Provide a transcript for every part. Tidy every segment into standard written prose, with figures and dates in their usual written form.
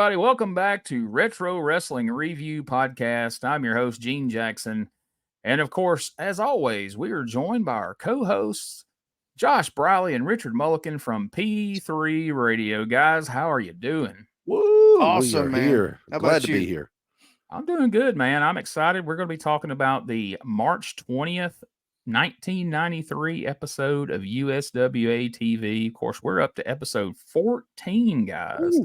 everybody. Welcome back to Retro Wrestling Review Podcast. I'm your host, Gene Jackson. And of course, as always, we are joined by our co-hosts, Josh Briley and Richard Mulligan from P3 Radio. Guys, how are you doing? Woo! Awesome, man. Here. How Glad about to you? be here. I'm doing good, man. I'm excited. We're going to be talking about the March 20th, 1993 episode of USWA TV. Of course, we're up to episode 14, guys,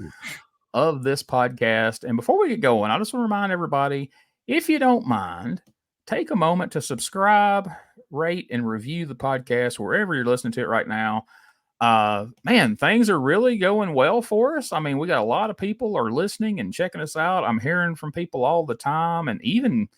of this podcast. And before we get going, I just want to remind everybody, if you don't mind, take a moment to subscribe, rate, and review the podcast wherever you're listening to it right now. Man, things are really going well for us. I mean, we got a lot of people are listening and checking us out. I'm hearing from people all the time, and even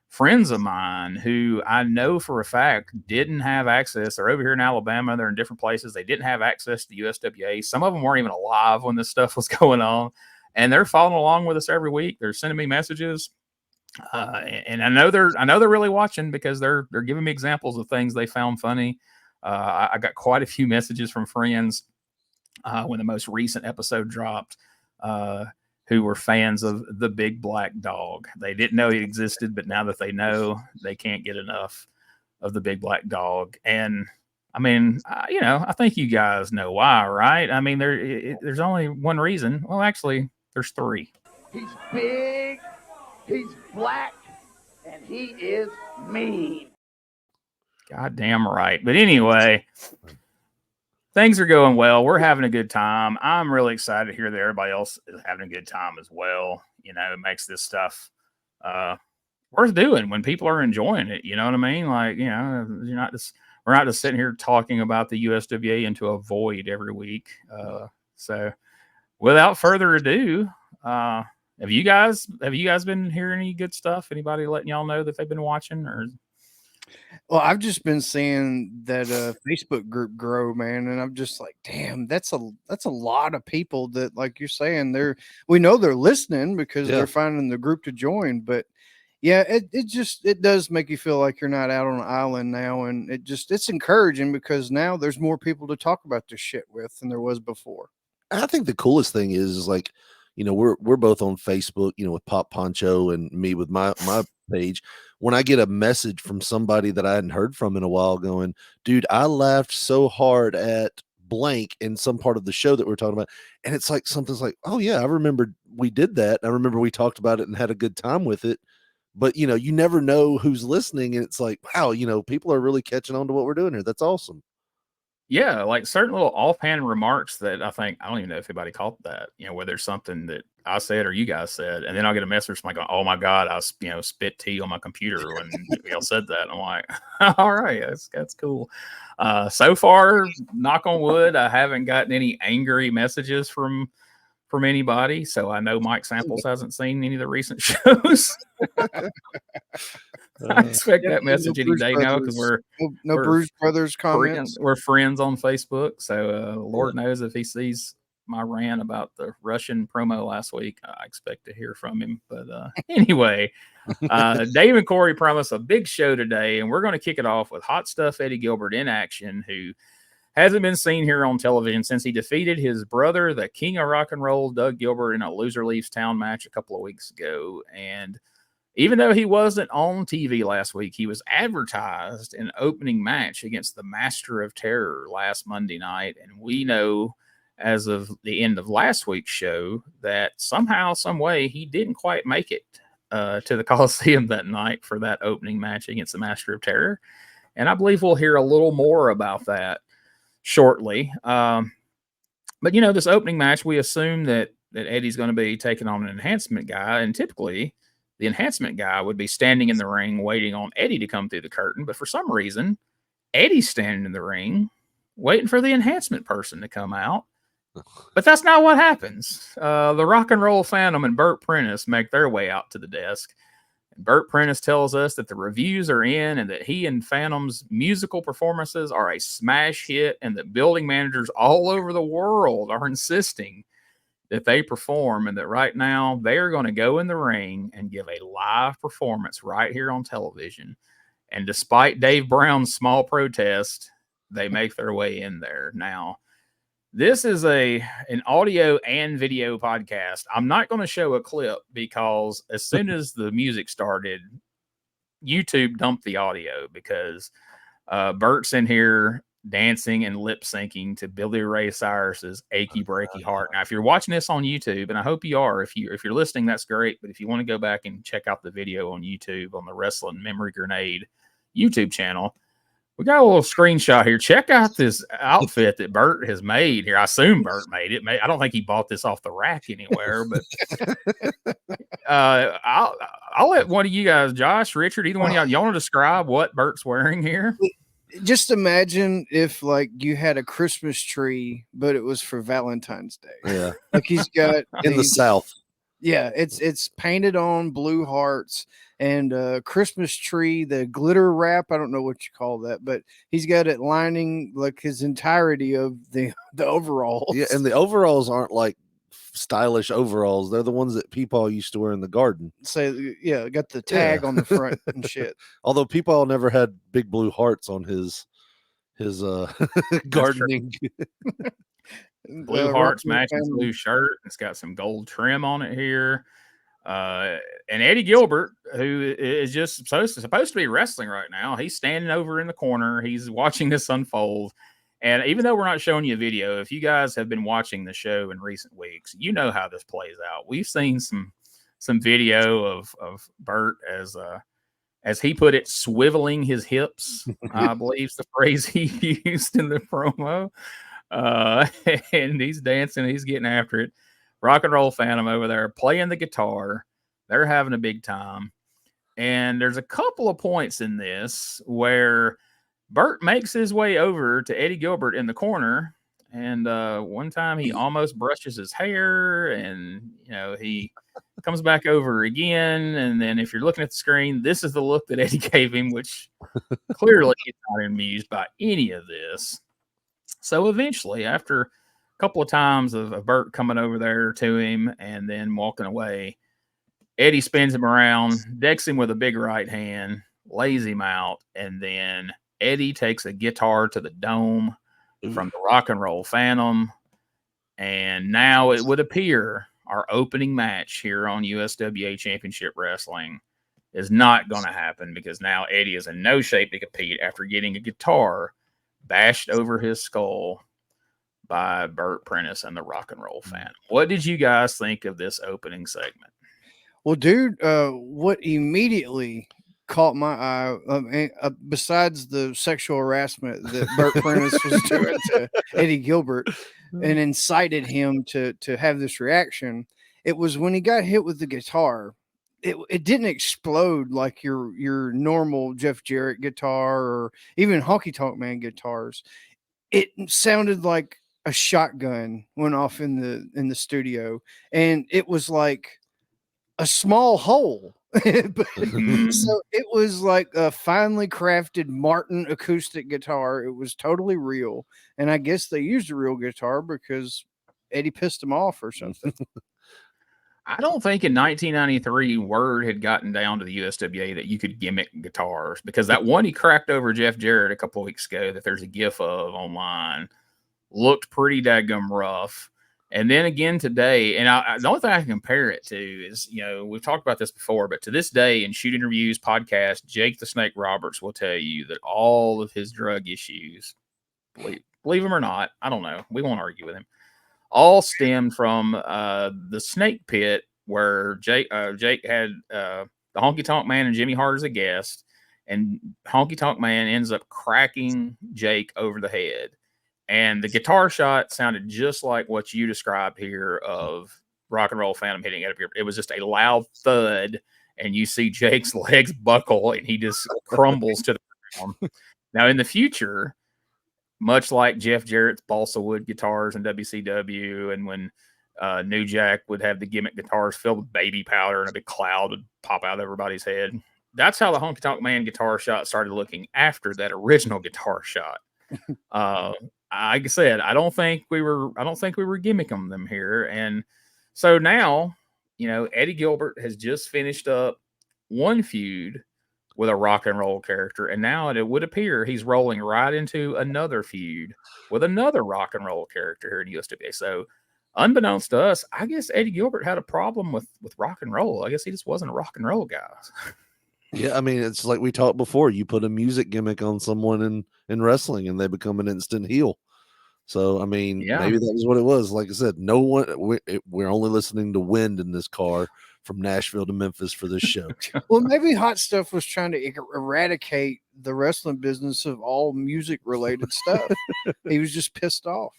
friends of mine who I know for a fact didn't have access. They're over here in Alabama. They're in different places. They didn't have access to USWA. Some of them weren't even alive when this stuff was going on, and they're following along with us every week. They're sending me messages. And I know they're really watching because they're giving me examples of things they found funny. I got quite a few messages from friends when the most recent episode dropped, who were fans of the Big Black Dog. They didn't know he existed, but now that they know, they can't get enough of the Big Black Dog. And I mean, I think you guys know why, right? I mean, there's only one reason. Well, actually, there's three. He's big, he's black, and he is mean. Goddamn right. But anyway, things are going well. We're having a good time. I'm really excited to hear that everybody else is having a good time as well. You know, it makes this stuff worth doing when people are enjoying it. You know what I mean? Like, we're not just sitting here talking about the USWA into a void every week. So without further ado, have you guys been hearing any good stuff? Anybody letting y'all know that they've been watching? Or Well, I've just been seeing that Facebook group grow, man, and I'm just like, damn, that's a lot of people that, like you're saying, we know they're listening because they're finding the group to join. But yeah, it does make you feel like you're not out on an island now, and it's encouraging because now there's more people to talk about this shit with than there was before. I think the coolest thing is like, we're both on Facebook, with Pop Poncho and me with my page. When I get a message from somebody that I hadn't heard from in a while going, dude, I laughed so hard at blank in some part of the show that we're talking about. And it's like, something's like, oh yeah, I remember we did that. I remember we talked about it and had a good time with it. But, you never know who's listening. And it's like, wow, people are really catching on to what we're doing here. That's awesome. yeah, like certain little offhand remarks that I don't even know if anybody caught that, whether there's something that I said or you guys said, and then I'll get a message from like, oh my God, I spit tea on my computer when y'all said that. And I'm like, all right, that's cool. So far, knock on wood, I haven't gotten any angry messages from anybody. So I know Mike Samples hasn't seen any of the recent shows. I expect that message any day now because we're Bruce Brothers comments. We're friends on Facebook, so Lord knows if he sees my rant about the Russian promo last week, I expect to hear from him. But anyway, Dave and Corey promise a big show today, and we're going to kick it off with Hot Stuff Eddie Gilbert in action, who hasn't been seen here on television since he defeated his brother, the King of Rock and Roll, Doug Gilbert, in a Loser Leaves Town match a couple of weeks ago. And even though he wasn't on TV last week, he was advertised in an opening match against the Master of Terror last Monday night. And we know, as of the end of last week's show, that somehow, some way, he didn't quite make it to the Coliseum that night for that opening match against the Master of Terror. And I believe we'll hear a little more about that shortly. But, this opening match, we assume that Eddie's going to be taking on an enhancement guy. And typically, the enhancement guy would be standing in the ring waiting on Eddie to come through the curtain. But for some reason, Eddie's standing in the ring waiting for the enhancement person to come out. But that's not what happens. The Rock and Roll Phantom and Bert Prentice make their way out to the desk. And Bert Prentice tells us that the reviews are in and that he and Phantom's musical performances are a smash hit and that building managers all over the world are insisting that they perform and that right now they're going to go in the ring and give a live performance right here on television. And despite Dave Brown's small protest, they make their way in there. Now, This is an audio and video podcast. I'm not going to show a clip because as soon as the music started, YouTube dumped the audio because Bert's in here dancing and lip syncing to Billy Ray Cyrus's "Achy Breaky Heart." Now, if you're watching this on YouTube, and I hope you are, if you're listening, that's great. But if you want to go back and check out the video on YouTube on the Wrestling Memory Grenade YouTube channel, we got a little screenshot here. Check out this outfit that Bert has made here. I assume Bert made it. I don't think he bought this off the rack anywhere, but I'll let one of you guys, Josh, Richard, either one of y'all want to describe what Bert's wearing here? Just imagine if like you had a Christmas tree, but it was for Valentine's Day. Yeah. Like he's got in the South. Yeah, it's painted on blue hearts and Christmas tree, the glitter wrap. I don't know what you call that, but he's got it lining like his entirety of the overalls. Yeah, and the overalls aren't like stylish overalls.Ey're the ones that people used to wear in the garden. So yeah, got the tag on the front and shit. Although people never had big blue hearts on his gardening. Blue hearts matching blue shirt. It's got some gold trim on it here. And Eddie Gilbert, who is just supposed to be wrestling right now, he's standing over in the corner. He's watching this unfold. And even though we're not showing you a video, if you guys have been watching the show in recent weeks, you know how this plays out. We've seen some video of Bert as he put it, swiveling his hips, I believe is the phrase he used in the promo. And he's dancing, he's getting after it. Rock and Roll Phantom over there playing the guitar. They're having a big time. And there's a couple of points in this where Bert makes his way over to Eddie Gilbert in the corner. And one time he almost brushes his hair, and he comes back over again. And then if you're looking at the screen, this is the look that Eddie gave him, which clearly he's not amused by any of this. So eventually, after a couple of times of Bert coming over there to him and then walking away, Eddie spins him around, decks him with a big right hand, lays him out, and then Eddie takes a guitar to the dome from the Rock and Roll Phantom. And now it would appear our opening match here on USWA Championship Wrestling is not going to happen because now Eddie is in no shape to compete after getting a guitar bashed over his skull by Bert Prentice and the Rock and Roll Phantom. What did you guys think of this opening segment? Well, dude, what immediately caught my eye, besides the sexual harassment that Bert Prentice was doing to Eddie Gilbert and incited him to have this reaction, it was when he got hit with the guitar. It didn't explode like your normal Jeff Jarrett guitar or even Honky Tonk Man guitars. It sounded like a shotgun went off in the studio, and it was like a small hole. So it was like a finely crafted Martin acoustic guitar. It was totally real, and I guess they used a real guitar because Eddie pissed him off or something. I don't think in 1993 word had gotten down to the USWA that you could gimmick guitars, because that one he cracked over Jeff Jarrett a couple of weeks ago that there's a gif of online looked pretty daggum rough. And then again today, and the only thing I can compare it to is, we've talked about this before, but to this day in Shoot Interviews podcast, Jake the Snake Roberts will tell you that all of his drug issues, believe him or not, I don't know, we won't argue with him, all stemmed from the Snake Pit where Jake had the Honky Tonk Man and Jimmy Hart as a guest, and Honky Tonk Man ends up cracking Jake over the head. And the guitar shot sounded just like what you described here of Rock and Roll Phantom hitting it up here. It was just a loud thud, and you see Jake's legs buckle, and he just crumbles to the ground. Now, in the future, much like Jeff Jarrett's balsa wood guitars in WCW, and when New Jack would have the gimmick guitars filled with baby powder and a big cloud would pop out of everybody's head, that's how the Honky Tonk Man guitar shot started looking after that original guitar shot. Like I said, I don't think we were gimmicking them here. And so now, Eddie Gilbert has just finished up one feud with a rock and roll character. And now it would appear he's rolling right into another feud with another rock and roll character here in USWA. So, unbeknownst to us, I guess Eddie Gilbert had a problem with rock and roll. I guess he just wasn't a rock and roll guy. Yeah, I mean, it's like we talked before. You put a music gimmick on someone in wrestling, and they become an instant heel. So, I mean, maybe that was what it was. Like I said, no one. We're only listening to wind in this car from Nashville to Memphis for this show. Well, maybe Hot Stuff was trying to eradicate the wrestling business of all music related stuff. He was just pissed off.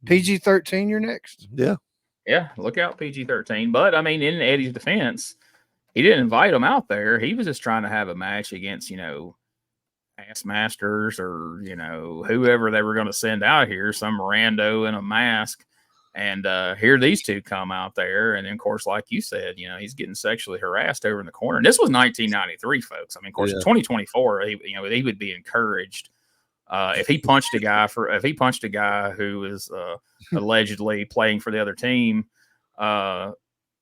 PG-13, you're next. Yeah. Yeah, look out, PG-13. But, I mean, in Eddie's defense, he didn't invite him out there. He was just trying to have a match against, Ass Masters or, whoever they were going to send out here, some rando in a mask. And here these two come out there. And then, of course, like you said, he's getting sexually harassed over in the corner. And this was 1993, folks. I mean, of course, in 2024, he would be encouraged. If he punched a guy who was allegedly playing for the other team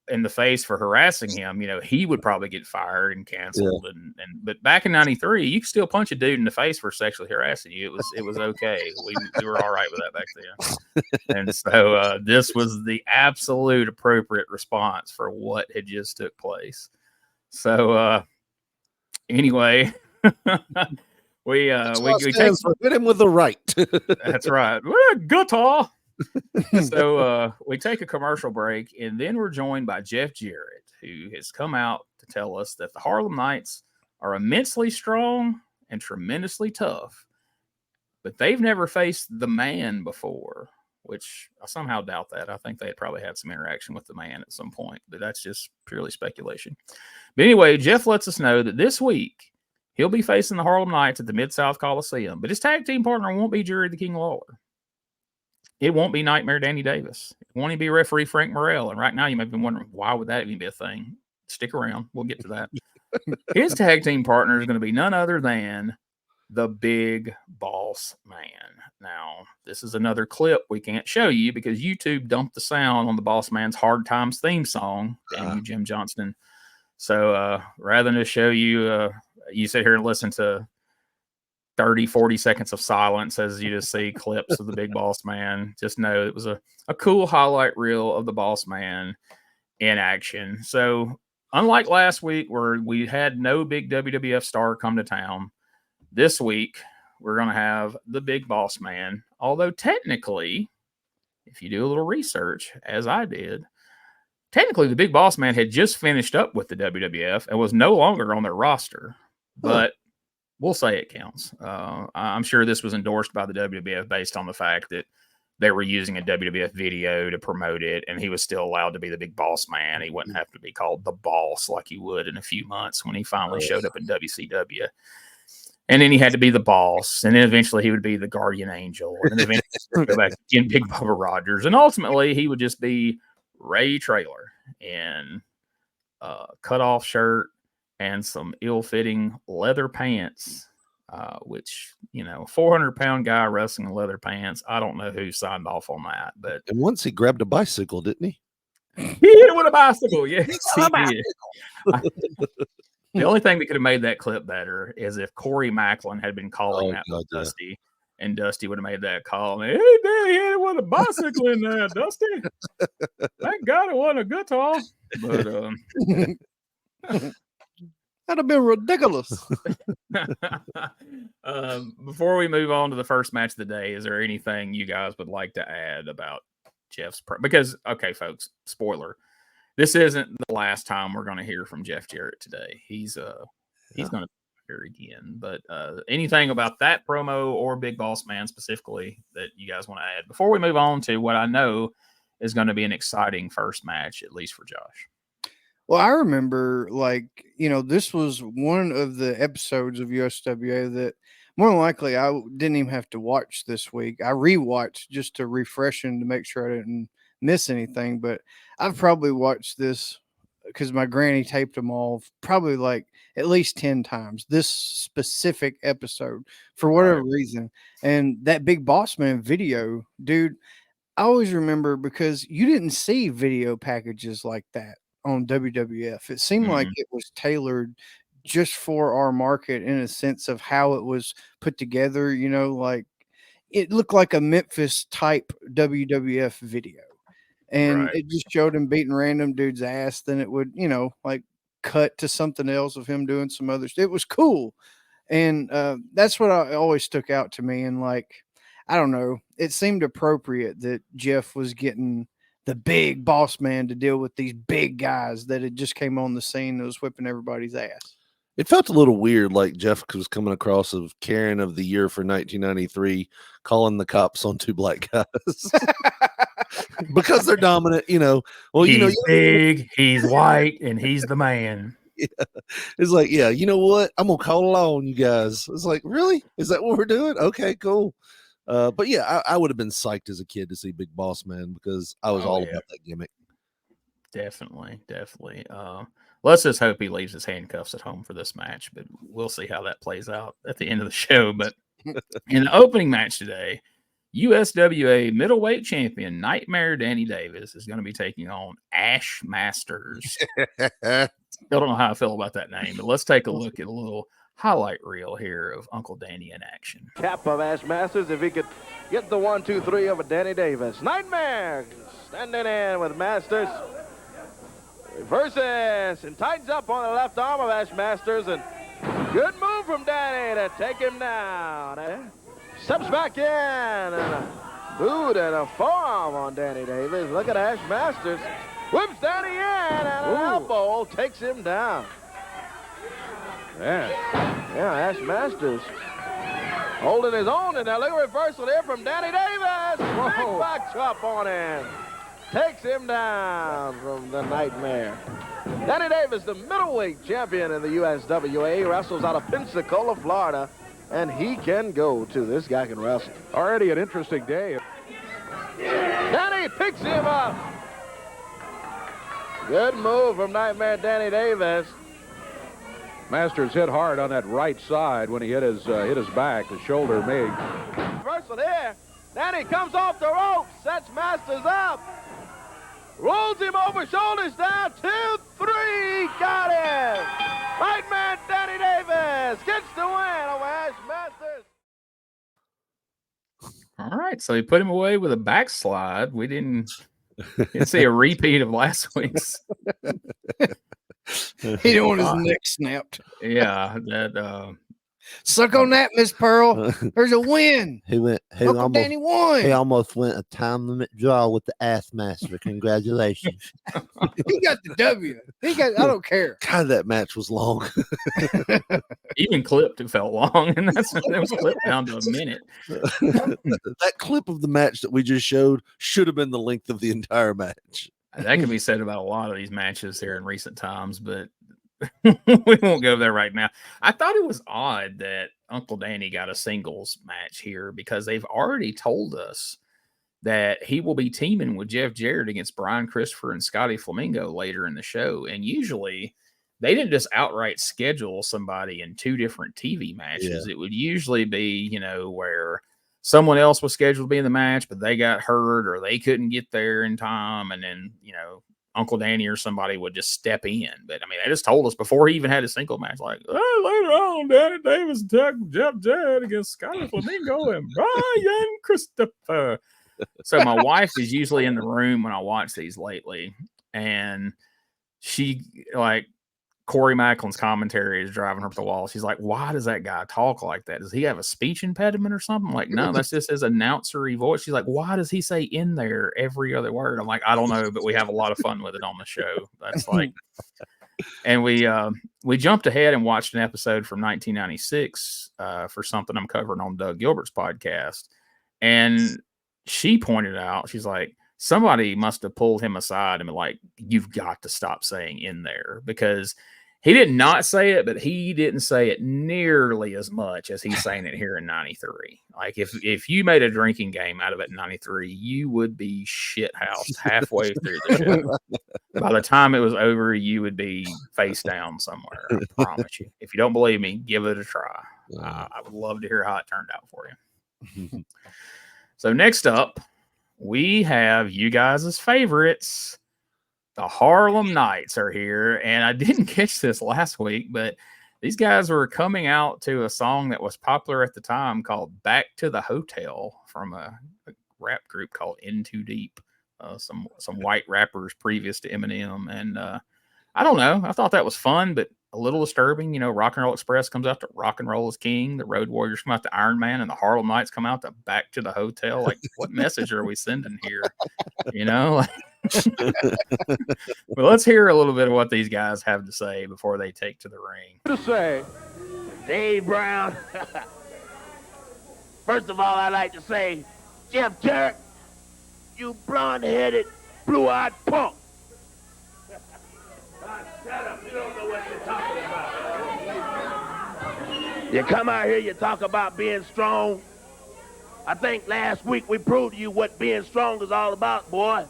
in the face for harassing him, he would probably get fired and canceled. Yeah. But back in 93, you could still punch a dude in the face for sexually harassing you. It was okay. We were all right with that back then. And so this was the absolute appropriate response for what had just took place. So anyway, we take hit him with the right. That's right. Guitar. So we take a commercial break, and then we're joined by Jeff Jarrett, who has come out to tell us that the Harlem Knights are immensely strong and tremendously tough, but they've never faced the Man before, which I somehow doubt that. I think they had probably had some interaction with the Man at some point, but that's just purely speculation. But anyway, Jeff lets us know that this week he'll be facing the Harlem Knights at the Mid-South Coliseum, but his tag team partner won't be Jerry the King Lawler. It won't be Nightmare Danny Davis. It won't even be referee Frank Morrell. And right now you might be wondering, why would that even be a thing? Stick around. We'll get to that. His tag team partner is going to be none other than the Big Boss Man. Now, this is another clip we can't show you because YouTube dumped the sound on the Boss Man's Hard Times theme song. Damn you, Jim Johnston. So rather than just show you, you sit here and listen to 30, 40 seconds of silence as you just see clips of the Big Boss Man. Just know it was a cool highlight reel of the Boss Man in action. So unlike last week where we had no big WWF star come to town, this week we're going to have the Big Boss Man. Although technically, if you do a little research, as I did, technically the Big Boss Man had just finished up with the WWF and was no longer on their roster. But we'll say it counts. I'm sure this was endorsed by the WWF based on the fact that they were using a WWF video to promote it, and he was still allowed to be the Big Boss Man. He wouldn't have to be called the Boss like he would in a few months when he finally showed up in WCW. And then he had to be the Boss, and then eventually he would be the Guardian Angel, and then eventually go back to being Big Bubba Rogers, and ultimately he would just be Ray Traylor in a cutoff shirt and some ill-fitting leather pants, which, 400-pound guy wrestling in leather pants. I don't know who signed off on that, but and once he grabbed a bicycle, didn't he? He hit it with a bicycle. Yes, he did. The only thing that could have made that clip better is if Corey Macklin had been calling that with Dusty, and Dusty would have made that call. And, hey, man, he hit it with a bicycle in there, Dusty. Thank God it wasn't a guitar. But that'd have been ridiculous. Before we move on to the first match of the day, is there anything you guys would like to add about Jeff's because, okay, folks, spoiler, this isn't the last time we're going to hear from Jeff Jarrett today. He's going to be here again. But anything about that promo or Big Boss Man specifically that you guys want to add before we move on to what I know is going to be an exciting first match, at least for Josh? Well, I remember, this was one of the episodes of USWA that more than likely I didn't even have to watch this week. I rewatched just to refresh and to make sure I didn't miss anything. But I've probably watched this because my granny taped them all probably at least 10 times, this specific episode for whatever reason. And that Big Boss Man video, dude, I always remember because you didn't see video packages like that on WWF. It seemed like it was tailored just for our market in a sense of how it was put together. You know, like it looked like a Memphis type WWF video. And Right. it just showed him beating random dude's ass. Then it would, you know, like cut to something else of him doing some other stuff. It was cool. And that's what always stuck out to me. And like, I don't know, it seemed appropriate that Jeff was getting the big boss man to deal with these big guys that had just came on the scene that was whipping everybody's ass. It felt a little weird, like Jeff was coming across of Karen of the Year for 1993, calling the cops on two black guys because they're dominant, you know. Well, He's you know, big, he's white, and he's the man. Yeah. It's like, yeah, you know what? I'm gonna call law on you guys. It's like, really? Is that what we're doing? Okay, cool. But yeah, I would have been psyched as a kid to see Big Boss Man because I was all about that gimmick. Definitely. Let's just hope he leaves his handcuffs at home for this match, but we'll see how that plays out at the end of the show. But in the opening match today, USWA middleweight champion Nightmare Danny Davis is going to be taking on Ash Masters. Still don't know how I feel about that name, but let's take a look at a little highlight reel here of Uncle Danny in action. Cap of Ash Masters, if he could get the 1, 2, 3 of a Danny Davis. Nightmare standing in with Masters. Reverses and tightens up on the left arm of Ash Masters, and good move from Danny to take him down. Steps back in, and a boot and a forearm on Danny Davis. Look at Ash Masters. Whips Danny in, and an elbow takes him down. Yeah, Ash Masters holding his own, and now look at reversal here from Danny Davis. Big back chop on him. Takes him down from the Nightmare. Danny Davis, the middleweight champion in the USWA, wrestles out of Pensacola, Florida, and he can go too. This guy can wrestle. Already an interesting day. Danny picks him up. Good move from Nightmare Danny Davis. Masters hit hard on that right side when he hit his back, the shoulder made. Reversal here. Danny comes off the rope, sets Masters up. Rolls him over, shoulders down, 2, 3, got him! Nightmare Danny Davis gets the win over Ash Masters. All right, so he put him away with a backslide. We didn't see a repeat of last week's. He didn't want his neck snapped. Yeah, that suck on that, Miss Pearl. There's a win. Uncle Danny won. He almost went a time limit draw with the Ass Master. Congratulations. He got the W. I don't care. God, that match was long. even clipped, it felt long, and it was clipped down to a minute. That clip of the match that we just showed should have been the length of the entire match. That can be said about a lot of these matches here in recent times, but we won't go there right now. I thought it was odd that Uncle Danny got a singles match here because they've already told us that he will be teaming with Jeff Jarrett against Brian Christopher and Scotty Flamingo later in the show. And usually they didn't just outright schedule somebody in two different TV matches. Yeah. It would usually be, you know, where someone else was scheduled to be in the match, but they got hurt or they couldn't get there in time. And then, you know, Uncle Danny or somebody would just step in. But I mean, they just told us before he even had a single match, like, oh, later on, Danny Davis attacked Jeff Jarrett against Scotty Flamingo and Brian Christopher. So my wife is usually in the room when I watch these lately, and she, like, Corey Macklin's commentary is driving her up the wall. She's like, why does that guy talk like that? Does he have a speech impediment or something? I'm like, no, that's just his announcery voice. She's like, why does he say in there every other word? I'm like, I don't know, but we have a lot of fun with it on the show. That's like, and we jumped ahead and watched an episode from 1996 for something I'm covering on Doug Gilbert's podcast. And she pointed out, she's like, somebody must have pulled him aside and been like, you've got to stop saying in there, because he did not say it, but he didn't say it nearly as much as he's saying it here in 93. Like if you made a drinking game out of it in 93, you would be shithoused halfway through the show. By the time it was over, you would be face down somewhere. I promise you. If you don't believe me, give it a try. I would love to hear how it turned out for you. So next up, we have you guys' favorites. The Harlem Knights are here, and I didn't catch this last week, but these guys were coming out to a song that was popular at the time called "Back to the Hotel" from a rap group called In Too Deep. Some white rappers previous to Eminem, and I don't know. I thought that was fun, but a little disturbing. You know, Rock and Roll Express comes out to Rock and Roll is King. The Road Warriors come out to Iron Man, and the Harlem Knights come out to Back to the Hotel. Like, what message are we sending here? You know? Well, let's hear a little bit of what these guys have to say before they take to the ring. To say, Dave Brown. First of all, I'd like to say, Jeff Jarrett, you blonde-headed, blue-eyed punk. Shut up. You don't know what you're talking about. You come out here, you talk about being strong. I think last week we proved to you what being strong is all about, boy.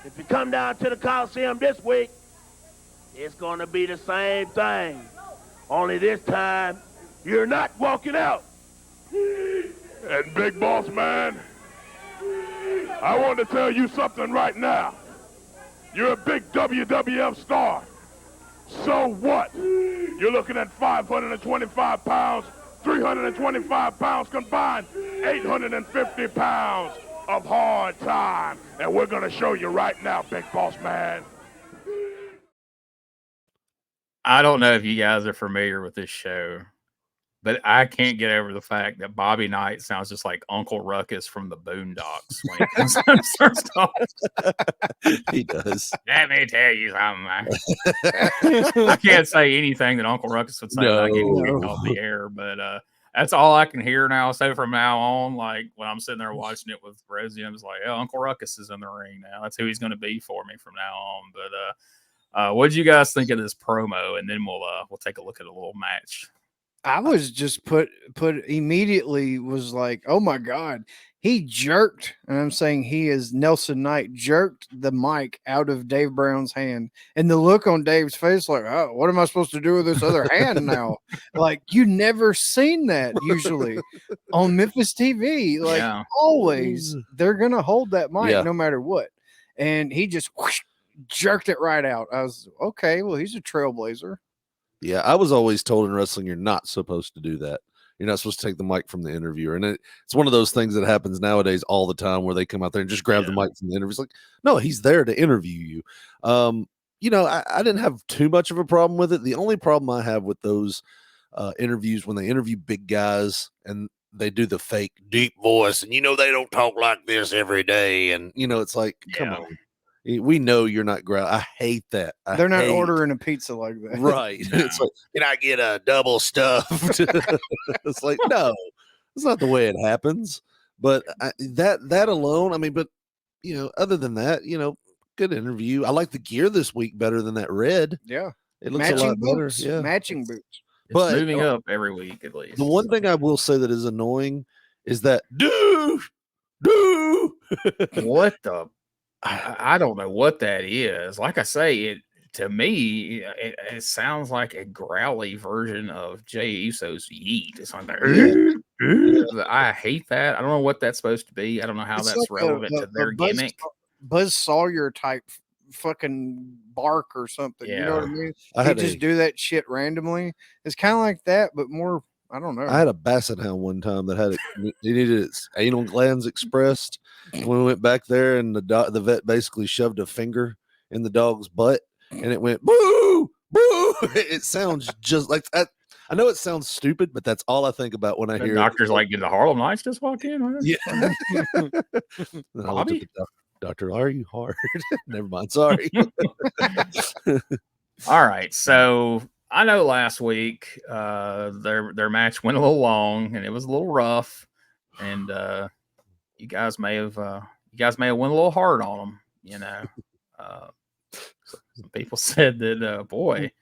If you come down to the Coliseum this week, it's going to be the same thing. Only this time, you're not walking out. And Big Boss Man, I want to tell you something right now. You're a big WWF star. So what? You're looking at 525 pounds, 325 pounds combined, 850 pounds of hard time. And we're going to show you right now, Big Boss Man. I don't know if you guys are familiar with this show, but I can't get over the fact that Bobby Knight sounds just like Uncle Ruckus from the Boondocks when he comes out and starts talking. He does. Let me tell you something. I can't say anything that Uncle Ruckus would say without getting kicked off the air, but that's all I can hear now. So from now on, like when I'm sitting there watching it with Rosie, I'm just like, oh, Uncle Ruckus is in the ring now. That's who he's going to be for me from now on. But what did you guys think of this promo? And then we'll take a look at a little match. I was just put immediately was like, oh my God, he jerked. And I'm saying he is Nelson Knight jerked the mic out of Dave Brown's hand. And the look on Dave's face, like, oh, what am I supposed to do with this other hand now? Like, you never seen that usually on Memphis TV. Like, always, they're going to hold that mic no matter what. And he just whoosh, jerked it right out. I was, okay, well, he's a trailblazer. Yeah, I was always told in wrestling you're not supposed to do that. You're not supposed to take the mic from the interviewer. And it's one of those things that happens nowadays all the time where they come out there and just grab the mic from the interviewer. It's like, no, he's there to interview you. You know, I didn't have too much of a problem with it. The only problem I have with those interviews when they interview big guys and they do the fake deep voice and, you know, they don't talk like this every day. And, you know, it's like, come on. We know you're not I hate that. They're not ordering a pizza like that. Right. It's like, can I get a double stuffed? It's like, no, it's not the way it happens. But that alone, I mean, but, you know, other than that, you know, good interview. I like the gear this week better than that red. Yeah. It looks a lot better. Yeah. Matching boots. It's moving up every week at least. The one thing I will say that is annoying is that what the I don't know what that is. Like I say, to me, it sounds like a growly version of Jey Uso's yeet. It's like that. I hate that. I don't know what that's supposed to be. I don't know how that's like relevant to their gimmick. Buzz Sawyer type fucking bark or something. You know what I mean? You just do that shit randomly. It's kind of like that, but more. I don't know. I had a basset hound one time that had it needed its anal glands expressed. When we went back there, and the vet basically shoved a finger in the dog's butt, and it went boo, boo. It sounds just like that. I know it sounds stupid, but that's all I think about when I hear. Doctor's like, did the Harlem Knights just walk in? Yeah. Bobby? Doctor, are you hard? Never mind. Sorry. All right, so. I know last week their match went a little long and it was a little rough, and you guys may have went a little hard on them. You know, some people said that boy,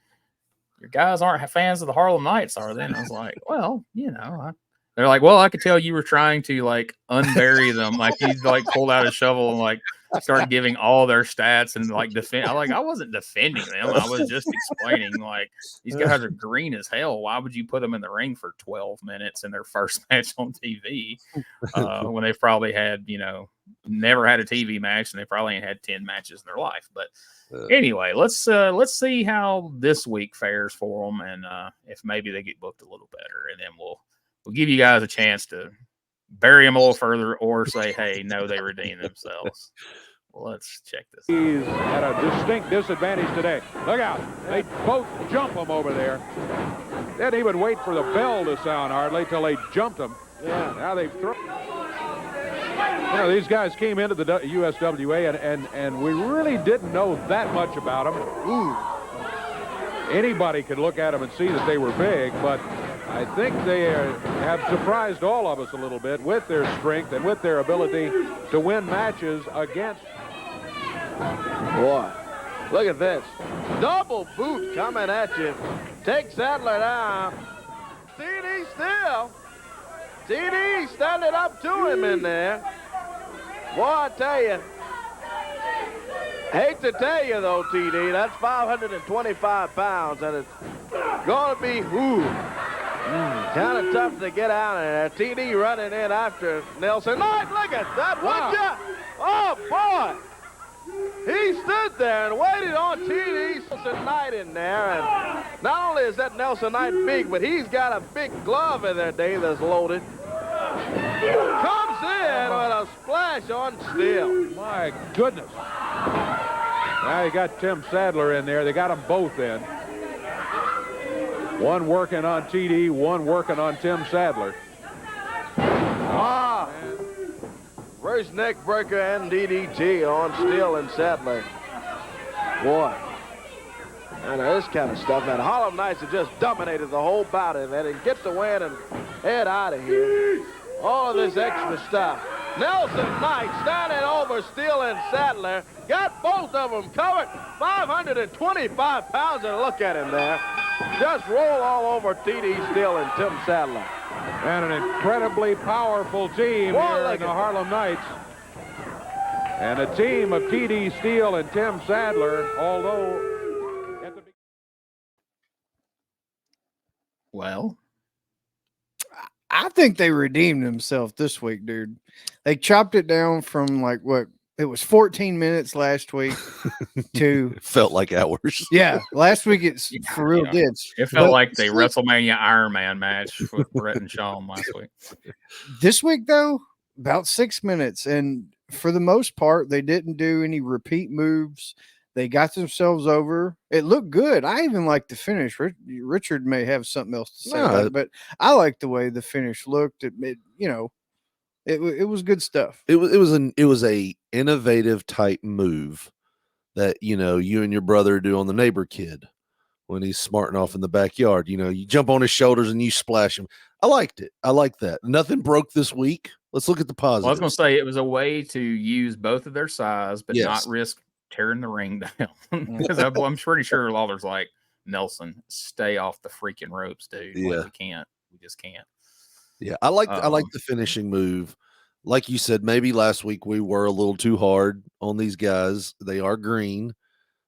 your guys aren't fans of the Harlem Knights, are they? And I was like, well, you know, they're like, well, I could tell you were trying to like unbury them, like you like pulled out a shovel and like started giving all their stats and like defend. I wasn't defending them. I was just explaining like these guys are green as hell. Why would you put them in the ring for 12 minutes in their first match on TV when they've probably had, you know, never had a TV match, and they probably ain't had 10 matches in their life. But anyway, let's see how this week fares for them, and if maybe they get booked a little better, and then we'll give you guys a chance to bury them a little further, or say, hey, no, they redeemed themselves. Let's check this out. He's at a distinct disadvantage today. Look out. They both jump him over there. Didn't even wait for the bell to sound hardly till they jumped him. Yeah. Now they've thrown. You know, these guys came into the USWA and we really didn't know that much about them. Ooh. Anybody could look at them and see that they were big, but I think they have surprised all of us a little bit with their strength and with their ability to win matches against. Boy, look at this. Double boot coming at you. Take Sadler down. TD still. TD standing up to him in there. Boy, I tell you. Hate to tell you, though, TD, that's 525 pounds, and it's going to be, kind of tough to get out of there. TD running in after Nelson Knight. Look at that, would ya? Oh, boy. He stood there and waited on TD Nelson Knight in there. And not only is that Nelson Knight big, but he's got a big glove in there, Dave, that's loaded. Comes in with a splash on steel. My goodness. Now you got Tim Sadler in there. They got them both in. One working on TD, one working on Tim Sadler. Ah! First neck breaker and DDT on Steele and Sadler. Boy. And this kind of stuff. And Harlem Knights have just dominated the whole bout of it and get the win and head out of here. All of this extra stuff. Nelson Knight standing over Steele and Sadler. Got both of them covered. 525 pounds, and look at him there. Just roll all over TD Steele and Tim Sadler. And an incredibly powerful team here in the Harlem Knights. And a team of TD Steele and Tim Sadler, although at the Well, I think they redeemed themselves this week, dude. They chopped it down from like what? It was 14 minutes last week to felt like hours. Yeah, last week it's for real did. It felt like the WrestleMania Iron Man match with Brett and Shawn last week. This week though, about 6 minutes, and for the most part, they didn't do any repeat moves. They got themselves over. It looked good. I even liked the finish. Richard may have something else to say about it, but I liked the way the finish looked. It was good stuff. It was a innovative type move that you and your brother do on the neighbor kid when he's smarting off in the backyard. You jump on his shoulders and you splash him. I liked it. I like that. Nothing broke this week. Let's look at the positives. Well, I was going to say it was a way to use both of their size, but not risk tearing the ring down. Because I'm pretty sure Lawler's like, Nelson, stay off the freaking ropes, dude. Yeah. Like, we just can't. Yeah, I like the finishing move. Like you said, maybe last week we were a little too hard on these guys. They are green.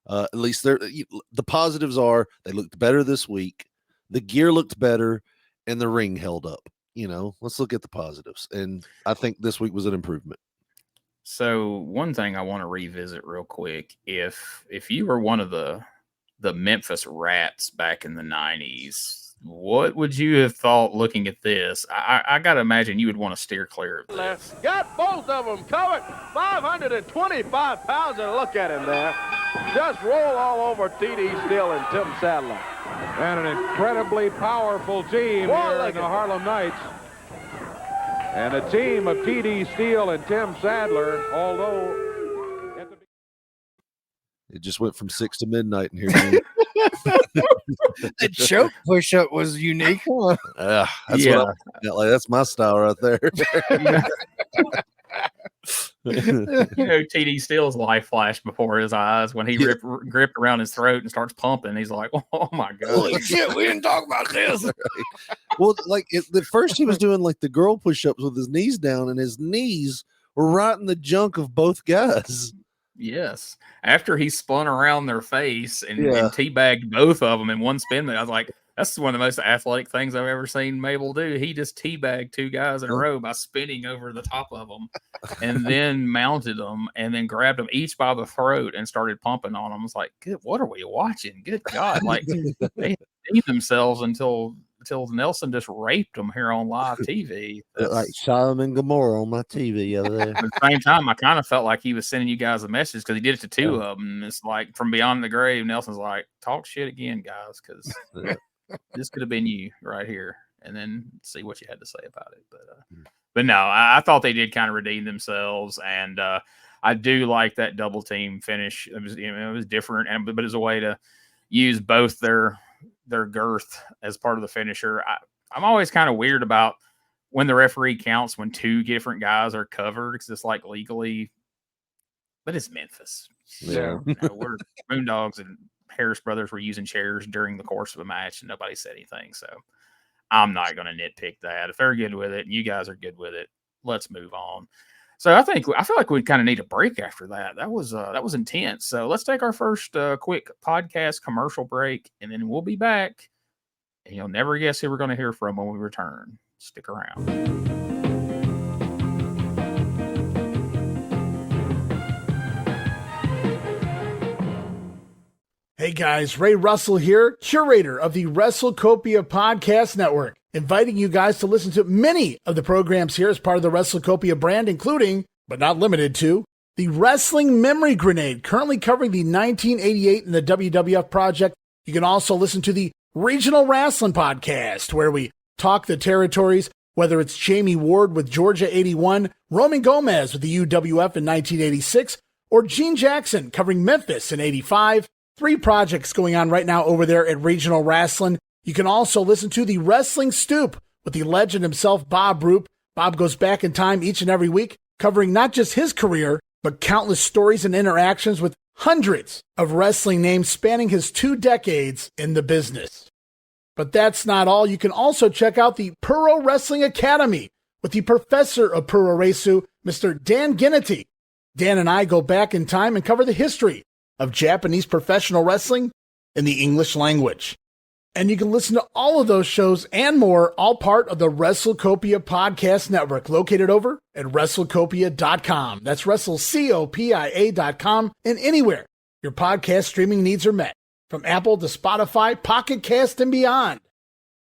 At least the positives are they looked better this week. The gear looked better, and the ring held up. Let's look at the positives. And I think this week was an improvement. So one thing I want to revisit real quick, if you were one of the Memphis Rats back in the 90s, what would you have thought looking at this? I got to imagine you would want to steer clear of this. Got both of them covered. 525 pounds, and look at him there. Just roll all over TD Steele and Tim Sadler. And an incredibly powerful team here in the Harlem Knights. And a team of TD Steele and Tim Sadler, although it just went from 6 to midnight in here. The choke push-up was unique. That's my style right there. TD Steele's life flashed before his eyes when he gripped around his throat and starts pumping. He's like, oh my God. Holy shit, we didn't talk about this. Right. Well, at first he was doing like the girl push-ups with his knees down, and his knees were right in the junk of both guys. Yes. After he spun around their face and teabagged both of them in one spin, I was like, That's one of the most athletic things I've ever seen Mabel do. He just teabagged 2 guys in a row by spinning over the top of them and then mounted them and then grabbed them each by the throat and started pumping on them. I was like, good, what are we watching? Good God. Like they need themselves until Nelson just raped them here on live TV. Like Sodom and Gomorrah on my TV over there. At the same time, I kind of felt like he was sending you guys a message because he did it to 2 of them. It's like from beyond the grave, Nelson's like, talk shit again, guys, because this could have been you right here, and then see what you had to say about it. But no, I thought they did kind of redeem themselves, and I do like that double team finish. It was, it was different, but it was a way to use both their girth as part of the finisher. I'm always kind of weird about when the referee counts when 2 different guys are covered because it's like legally, but it's Memphis. Yeah. So, we're Moondogs and Harris brothers were using chairs during the course of a match and nobody said anything. So I'm not going to nitpick that. If they're good with it and you guys are good with it, let's move on. So I feel like we kind of need a break after that. That was intense. So let's take our first quick podcast commercial break, and then we'll be back. And you'll never guess who we're going to hear from when we return. Stick around. Hey guys, Ray Russell here, curator of the WrestleCopia Podcast Network, inviting you guys to listen to many of the programs here as part of the WrestleCopia brand, including, but not limited to, the Wrestling Memory Grenade, currently covering the 1988 and the WWF project. You can also listen to the Regional Wrestling Podcast, where we talk the territories, whether it's Jamie Ward with Georgia 81, Roman Gomez with the UWF in 1986, or Gene Jackson covering Memphis in 85. 3 projects going on right now over there at Regional Wrestling. You can also listen to the Wrestling Stoop with the legend himself, Bob Roop. Bob goes back in time each and every week, covering not just his career, but countless stories and interactions with hundreds of wrestling names spanning his 2 decades in the business. But that's not all. You can also check out the Puro Wrestling Academy with the professor of Puro Resu, Mr. Dan Ginnity. Dan and I go back in time and cover the history of Japanese professional wrestling in the English language. And you can listen to all of those shows and more, all part of the WrestleCopia Podcast Network, located over at WrestleCopia.com. That's WrestleCopia.com, and anywhere your podcast streaming needs are met, from Apple to Spotify, Pocket Cast, and beyond.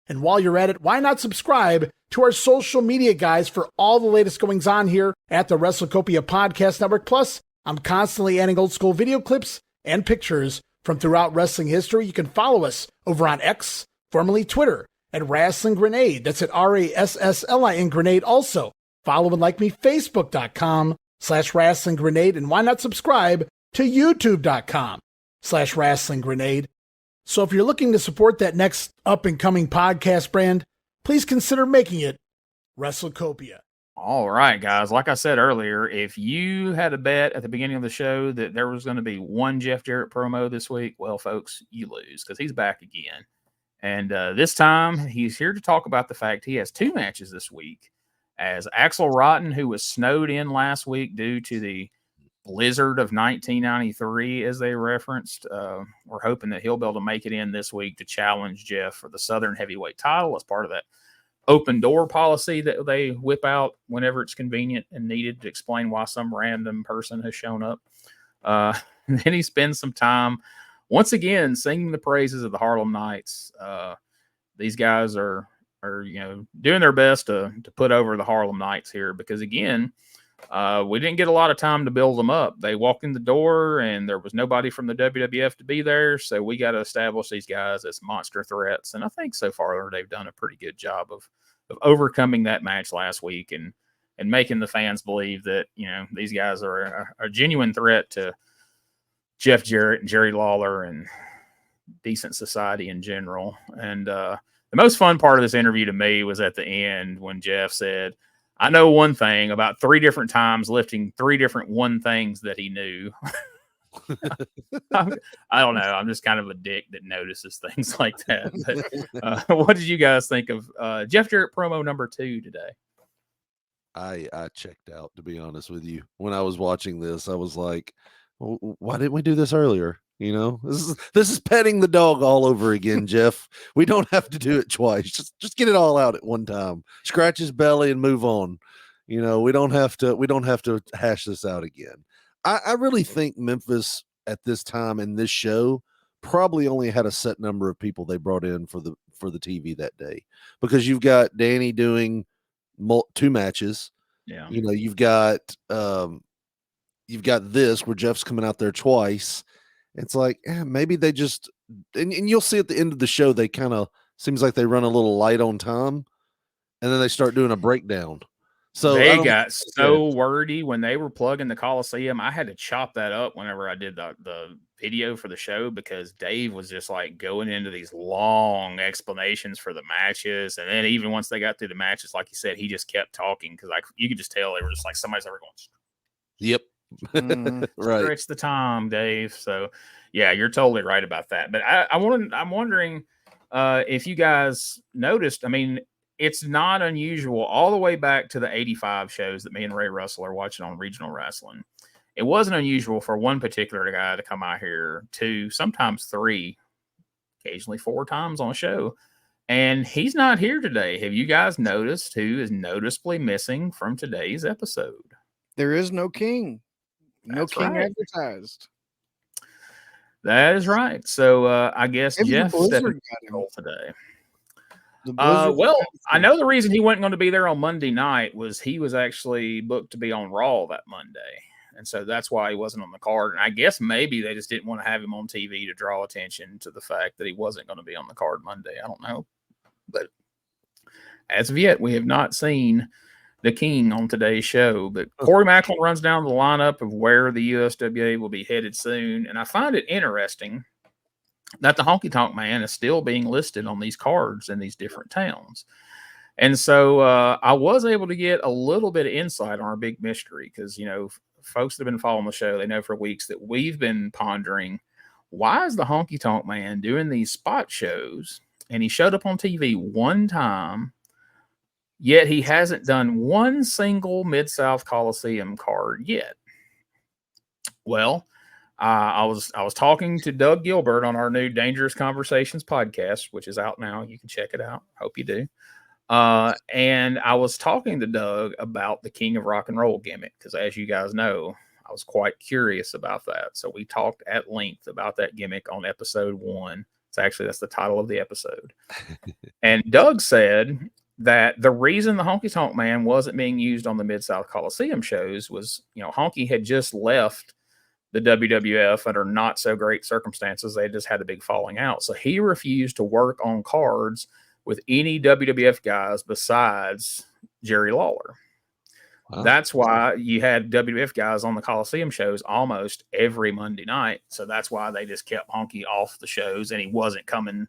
And while you're at it, why not subscribe to our social media guys for all the latest goings on here at the WrestleCopia Podcast Network. Plus, I'm constantly adding old school video clips and pictures from throughout wrestling history. You can follow us over on X, formerly Twitter, at Wrestling Grenade. That's at RASSLIN Grenade. Also, follow and like me, Facebook.com/Wrestling Grenade. And why not subscribe to YouTube.com/Wrestling Grenade. So if you're looking to support that next up and coming podcast brand, please consider making it WrestleCopia. All right, guys. Like I said earlier, if you had a bet at the beginning of the show that there was going to be one Jeff Jarrett promo this week, well, folks, you lose because he's back again. And this time, he's here to talk about the fact he has 2 matches this week. As Axel Rotten, who was snowed in last week due to the blizzard of 1993, as they referenced, we're hoping that he'll be able to make it in this week to challenge Jeff for the Southern Heavyweight title as part of that open door policy that they whip out whenever it's convenient and needed to explain why some random person has shown up. And then he spends some time once again singing the praises of the Harlem Knights. These guys are doing their best to put over the Harlem Knights here because, again, we didn't get a lot of time to build them up. They walked in the door and there was nobody from the WWF to be there. So we got to establish these guys as monster threats. And I think so far they've done a pretty good job of overcoming that match last week and making the fans believe that, these guys are a genuine threat to Jeff Jarrett and Jerry Lawler and decent society in general. And the most fun part of this interview to me was at the end when Jeff said, I know one thing about 3 different times lifting 3 different one things that he knew. I don't know. I'm just kind of a dick that notices things like that. But, what did you guys think of Jeff Jarrett promo number 2 today? I checked out, to be honest with you. When I was watching this, I was like, well, why didn't we do this earlier? You know, this is petting the dog all over again, Jeff. We don't have to do it twice. Just get it all out at one time. Scratch his belly and move on. You know, we don't have to hash this out again. I really think Memphis at this time in this show probably only had a set number of people they brought in for the TV that day, because you've got Danny doing 2 matches. Yeah. You know, you've got this where Jeff's coming out there twice. It's like, maybe they just, and you'll see at the end of the show, they kind of seems like they run a little light on time, and then they start doing a breakdown. So they got so wordy when they were plugging the Coliseum. I had to chop that up whenever I did the video for the show, because Dave was just like going into these long explanations for the matches. And then even once they got through the matches, like you said, he just kept talking, because like you could just tell they were just like somebody's ever going. Yep. Right. Stretch the time, Dave. So yeah, you're totally right about that. But I'm wondering if you guys noticed. I mean, it's not unusual all the way back to the 85 shows that me and Ray Russell are watching on regional wrestling. It wasn't unusual for one particular guy to come out here 2, sometimes 3, occasionally 4 times on a show. And he's not here today. Have you guys noticed who is noticeably missing from today's episode? There is no king. No That's king right. advertised. That is right. So I guess Maybe Jeff the stepped Blizzard in goal today. Well, I know the reason he wasn't going to be there on Monday night was he was actually booked to be on Raw that Monday. And so that's why he wasn't on the card. And I guess maybe they just didn't want to have him on TV to draw attention to the fact that he wasn't going to be on the card Monday. I don't know. But as of yet, we have not seen the King on today's show. But Corey Macklin runs down the lineup of where the USWA will be headed soon. And I find it interesting that the Honky Tonk Man is still being listed on these cards in these different towns. And so I was able to get a little bit of insight on our big mystery, because, you know, folks that have been following the show, they know for weeks that we've been pondering, why is the Honky Tonk Man doing these spot shows? And he showed up on TV one time, yet he hasn't done one single Mid-South Coliseum card yet. Well, I was talking to Doug Gilbert on our new Dangerous Conversations podcast, which is out now. You can check it out. Hope you do. And I was talking to Doug about the King of Rock and Roll gimmick, because as you guys know, I was quite curious about that. So we talked at length about that gimmick on episode 1. That's the title of the episode. And Doug said that the reason the Honky Tonk Man wasn't being used on the Mid-South Coliseum shows was, you know, Honky had just left the WWF under not so great circumstances. They just had a big falling out. So he refused to work on cards with any WWF guys besides Jerry Lawler. Wow. That's why you had WWF guys on the Coliseum shows almost every Monday night. So that's why they just kept Honky off the shows, and he wasn't coming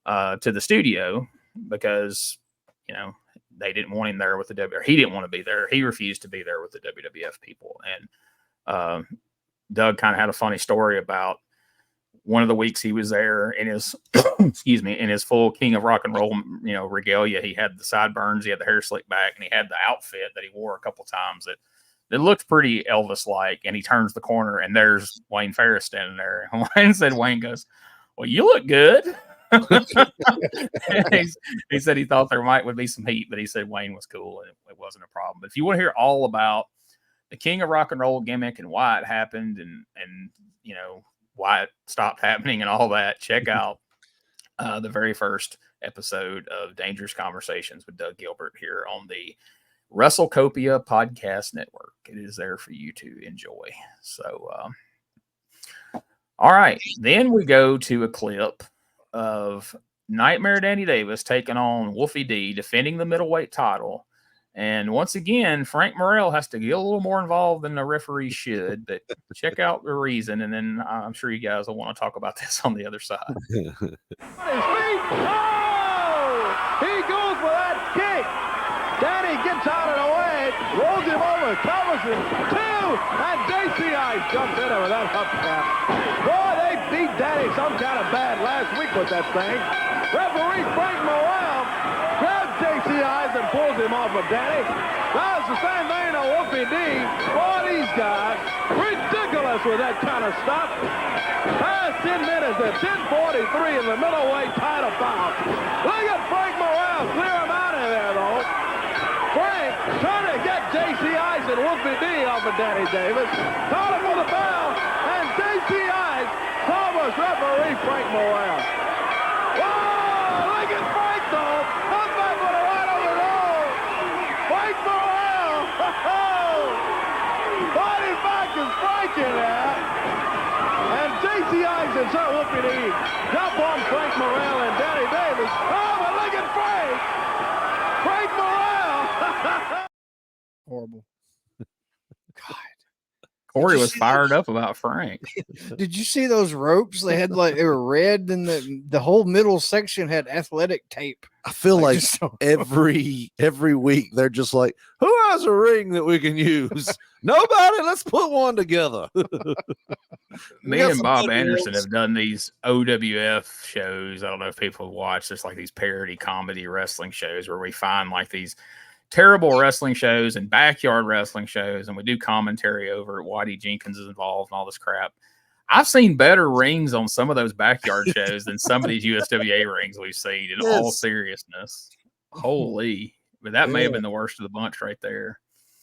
to the studio because, you know, they didn't want him there with the WWF. He didn't want to be there. He refused to be there with the WWF people. And Doug kind of had a funny story about one of the weeks he was there in his, in his full King of Rock and Roll, you know, regalia. He had the sideburns, he had the hair slicked back, and he had the outfit that he wore a couple times that looked pretty Elvis-like. And he turns the corner, and there's Wayne Ferris standing there. And Wayne goes, "Well, you look good." He said he thought there would be some heat, but he said Wayne was cool and it wasn't a problem. But if you want to hear all about the King of Rock and Roll gimmick and why it happened and you know, why it stopped happening and all that, check out the very first episode of Dangerous Conversations with Doug Gilbert here on the WrestleCopia Podcast Network. It is there for you to enjoy. So, all right. Then we go to a clip of Nightmare Danny Davis taking on Wolfie D, defending the middleweight title. And once again, Frank Morrell has to get a little more involved than the referee should. But check out the reason, and then I'm sure you guys will want to talk about this on the other side. On his feet. Oh! He goes for that kick. Danny gets out of the way, rolls him over, covers him. 2, and JCI jumps in with that hubcap. Boy, they beat Danny some kind of bad last week with that thing. Referee Frank Morrell grabs JCI JC Eisen pulls him off of Danny. Does the same thing to Wolfie D. Boy, these guys, ridiculous with that kind of stuff. Past 10 minutes at 10:43 in the middleweight title bout. Look at Frank Morrell clear him out of there, though. Frank trying to get J.C. Eisen, Wolfie D off of Danny Davis. Caught him for the bell, and J.C. Eisen almost referee Frank Morrell. Whoa, look at Frank, though. Come back with a right over the nose. Frank Morrell. Body back is Frank in there. And J.C. Eisen saw Wolfie D jump on Frank Morrell and Danny Davis. Oh, but look at Frank. Frank Morrell. Horrible. God. Corey was fired up about Frank. Did you see those ropes? They had they were red, and the whole middle section had athletic tape. I feel like every week they're just like, who has a ring that we can use? Nobody. Let's put one together. Me and Bob Anderson have done these OWF shows. I don't know if people have watched. There's like these parody comedy wrestling shows where we find like these terrible wrestling shows and backyard wrestling shows, and we do commentary over it. Whitey Jenkins is involved and all this crap. I've seen better rings on some of those backyard shows than some of these USWA rings we've seen, in all seriousness. Holy. But that may have been the worst of the bunch right there.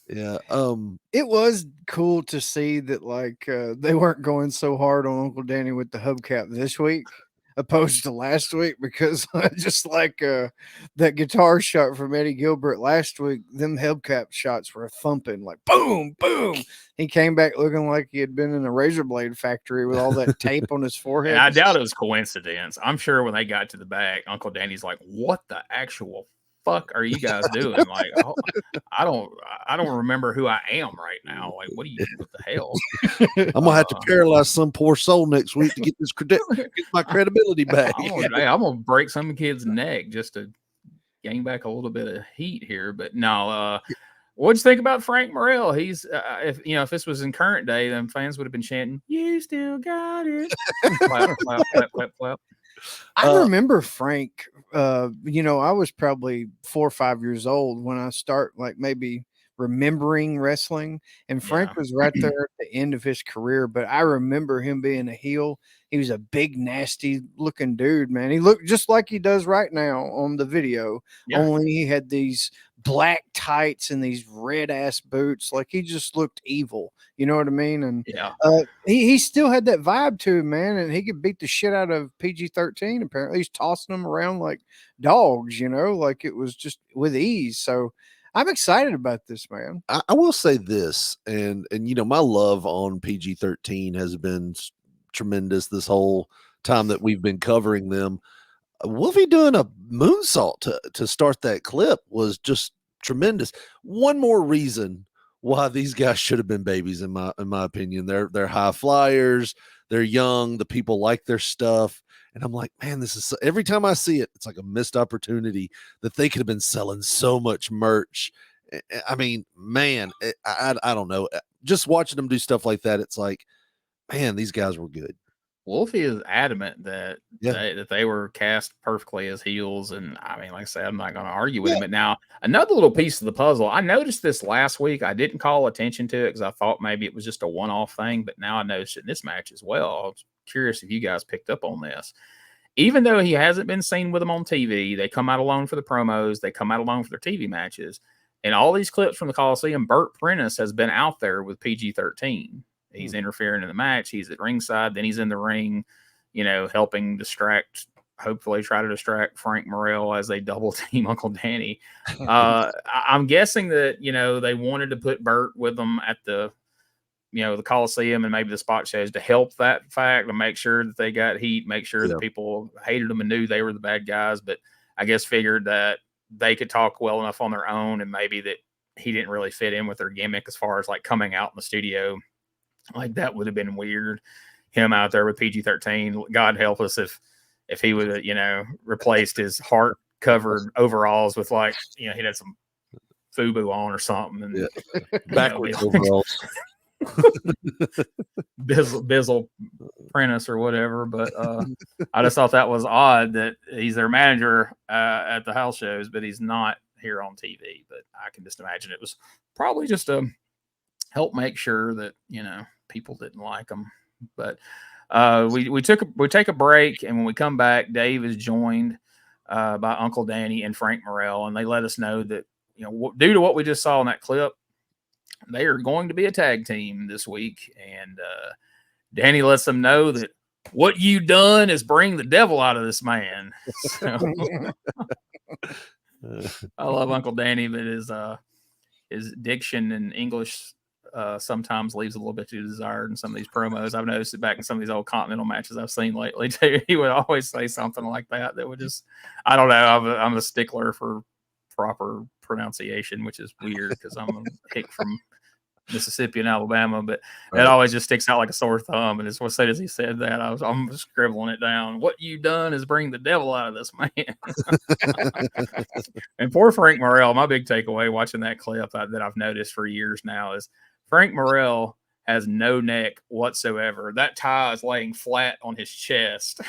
Yeah. It was cool to see that they weren't going so hard on Uncle Danny with the hubcap this week opposed to last week, because just like that guitar shot from Eddie Gilbert last week, them hubcap shots were thumping, like boom, boom. He came back looking like he had been in a razor blade factory with all that tape on his forehead. And I doubt it was coincidence. I'm sure when they got to the back, Uncle Danny's like, what the actual fuck are you guys doing? Like, oh, I don't remember who I am right now. Like, what the hell? I'm gonna have to paralyze some poor soul next week to get this get my credibility back. I'm gonna break some kid's neck just to gain back a little bit of heat here. But no, what'd you think about Frank Morrell? He's if this was in current day, then fans would have been chanting, "You still got it." Clap, clap, clap, clap, clap. I remember Frank. I was probably 4 or 5 years old when I start maybe remembering wrestling, and Frank was right there at the end of his career. But I remember him being a heel. He was a big, nasty looking dude, man. He looked just like he does right now on the video. Yeah. Only he had these black tights and these red ass boots. Like, he just looked evil. You know what I mean? And he still had that vibe to him, man. And he could beat the shit out of PG-13. Apparently, he's tossing them around like dogs. Like it was just with ease. So I'm excited about this, man. I will say this, and my love on PG-13 has been tremendous this whole time that we've been covering them. Wolfie doing a moonsault to start that clip was just tremendous. One more reason why these guys should have been babies, in my opinion. They're high flyers, they're young, the people like their stuff, and I'm like, man, this is every time I see it, it's like a missed opportunity that they could have been selling so much merch. I mean, man, I don't know. Just watching them do stuff like that, it's like, man, these guys were good. Wolfie is adamant that they were cast perfectly as heels, and I mean, like I said, I'm not going to argue with him. But now, another little piece of the puzzle, I noticed this last week. I didn't call attention to it because I thought maybe it was just a one-off thing, but now I noticed it in this match as well. I was curious if you guys picked up on this. Even though he hasn't been seen with them on TV, they come out alone for the promos, they come out alone for their TV matches, and all these clips from the Coliseum, Bert Prentice has been out there with PG-13. He's interfering in the match. He's at ringside. Then he's in the ring, helping hopefully try to distract Frank Morrell as they double team Uncle Danny. I'm guessing that, they wanted to put Bert with them at the Coliseum and maybe the spot shows to help that fact, to make sure that they got heat, make sure that people hated them and knew they were the bad guys. But I guess figured that they could talk well enough on their own, and maybe that he didn't really fit in with their gimmick as far as like coming out in the studio. Like, that would have been weird. Him out there with PG-13. God help us if he would have, replaced his heart covered overalls with he had some FUBU on or something. And backwards overalls. Bizzle Prentice or whatever. But I just thought that was odd that he's their manager at the house shows, but he's not here on TV, but I can just imagine it was probably just to help make sure that, people didn't like them. But we take a break, and when we come back, Dave is joined by Uncle Danny and Frank Morrell, and they let us know that, due to what we just saw in that clip, they are going to be a tag team this week. And Danny lets them know that what you done is bring the devil out of this man. So, I love Uncle Danny, but his diction in English sometimes leaves a little bit to desired in some of these promos. I've noticed it back in some of these old Continental matches I've seen lately too. He would always say something like that would just, I don't know. I'm a stickler for proper pronunciation, which is weird because I'm a hick from Mississippi and Alabama, but it always just sticks out like a sore thumb. And as soon as he said that, I'm scribbling it down. What you done is bring the devil out of this man. And poor Frank Morrell, my big takeaway watching that clip that I've noticed for years now is Frank Morrell has no neck whatsoever. That tie is laying flat on his chest.